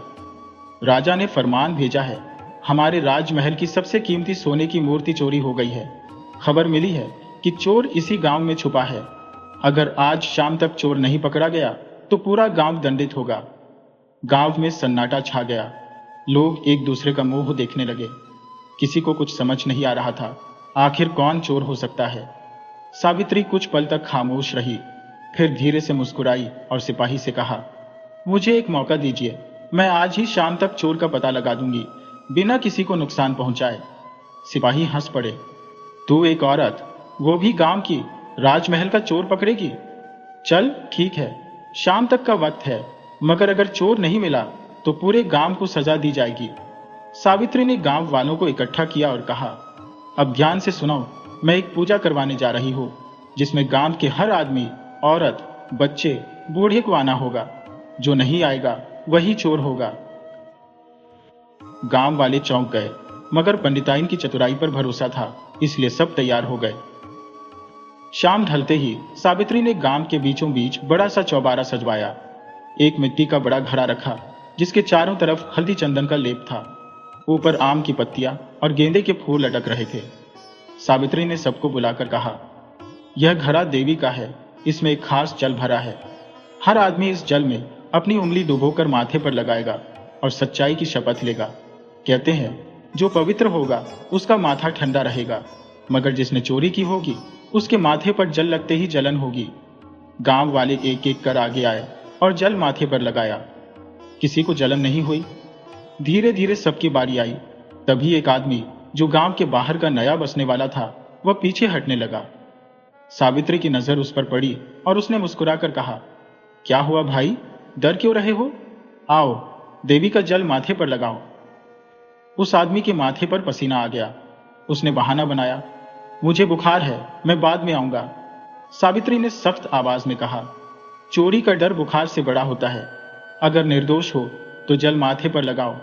राजा ने फरमान भेजा है, हमारे राजमहल की सबसे कीमती सोने की मूर्ति चोरी हो गई है। खबर मिली है कि चोर इसी गांव में छुपा है। अगर आज शाम तक चोर नहीं पकड़ा गया तो पूरा गांव दंडित होगा। गांव में सन्नाटा छा गया। लोग एक दूसरे का मुंह देखने लगे। किसी को कुछ समझ नहीं आ रहा था, आखिर कौन चोर हो सकता है। सावित्री कुछ पल तक खामोश रही, फिर धीरे से मुस्कुराई और सिपाही से कहा, मुझे एक मौका दीजिए, मैं आज ही शाम तक चोर का पता लगा दूंगी, बिना किसी को नुकसान पहुंचाए। सिपाही हंस पड़े, तू एक औरत, वो भी गांव की, राजमहल का चोर पकड़ेगी? चल ठीक है, शाम तक का वक्त है, मगर अगर चोर नहीं मिला तो पूरे गांव को सजा दी जाएगी। सावित्री ने गांव वालों को इकट्ठा किया और कहा, अब ध्यान से सुनो, मैं एक पूजा करवाने जा रही हूं, जिसमें गांव के हर आदमी, औरत, बच्चे, बूढ़े को आना होगा। जो नहीं आएगा वही चोर होगा। गांव वाले चौंक गए, मगर पंडिताइन की चतुराई पर भरोसा था, इसलिए सब तैयार हो गए। शाम ढलते ही सावित्री ने गांव के बीचों बीच बड़ा सा चौबारा सजवाया। एक मिट्टी का बड़ा घड़ा रखा, जिसके चारों तरफ हल्दी चंदन का लेप था। ऊपर आम की पत्तियां और गेंदे के फूल लटक रहे थे। सावित्री ने सबको बुलाकर कहा, यह घड़ा देवी का है, इसमें एक खास जल भरा है। हर आदमी इस जल में अपनी उंगली डुबोकर माथे पर लगाएगा और सच्चाई की शपथ लेगा। कहते हैं, जो पवित्र होगा उसका माथा ठंडा रहेगा, मगर जिसने चोरी की होगी उसके माथे पर जल लगते ही जलन होगी। गांव वाले एक एक कर आगे आए और जल माथे पर लगाया। किसी को जलन नहीं हुई। धीरे धीरे सबकी बारी आई। तभी एक आदमी, जो गांव के बाहर का नया बसने वाला था, वह पीछे हटने लगा। सावित्री की नजर उस पर पड़ी और उसने मुस्कुराकर कहा, क्या हुआ भाई, डर क्यों रहे हो? आओ, देवी का जल माथे पर लगाओ। उस आदमी के माथे पर पसीना आ गया। उसने बहाना बनाया, मुझे बुखार है, मैं बाद में आऊंगा। सावित्री ने सख्त आवाज में कहा, चोरी का डर बुखार से बड़ा होता है। अगर निर्दोष हो तो जल माथे पर लगाओ,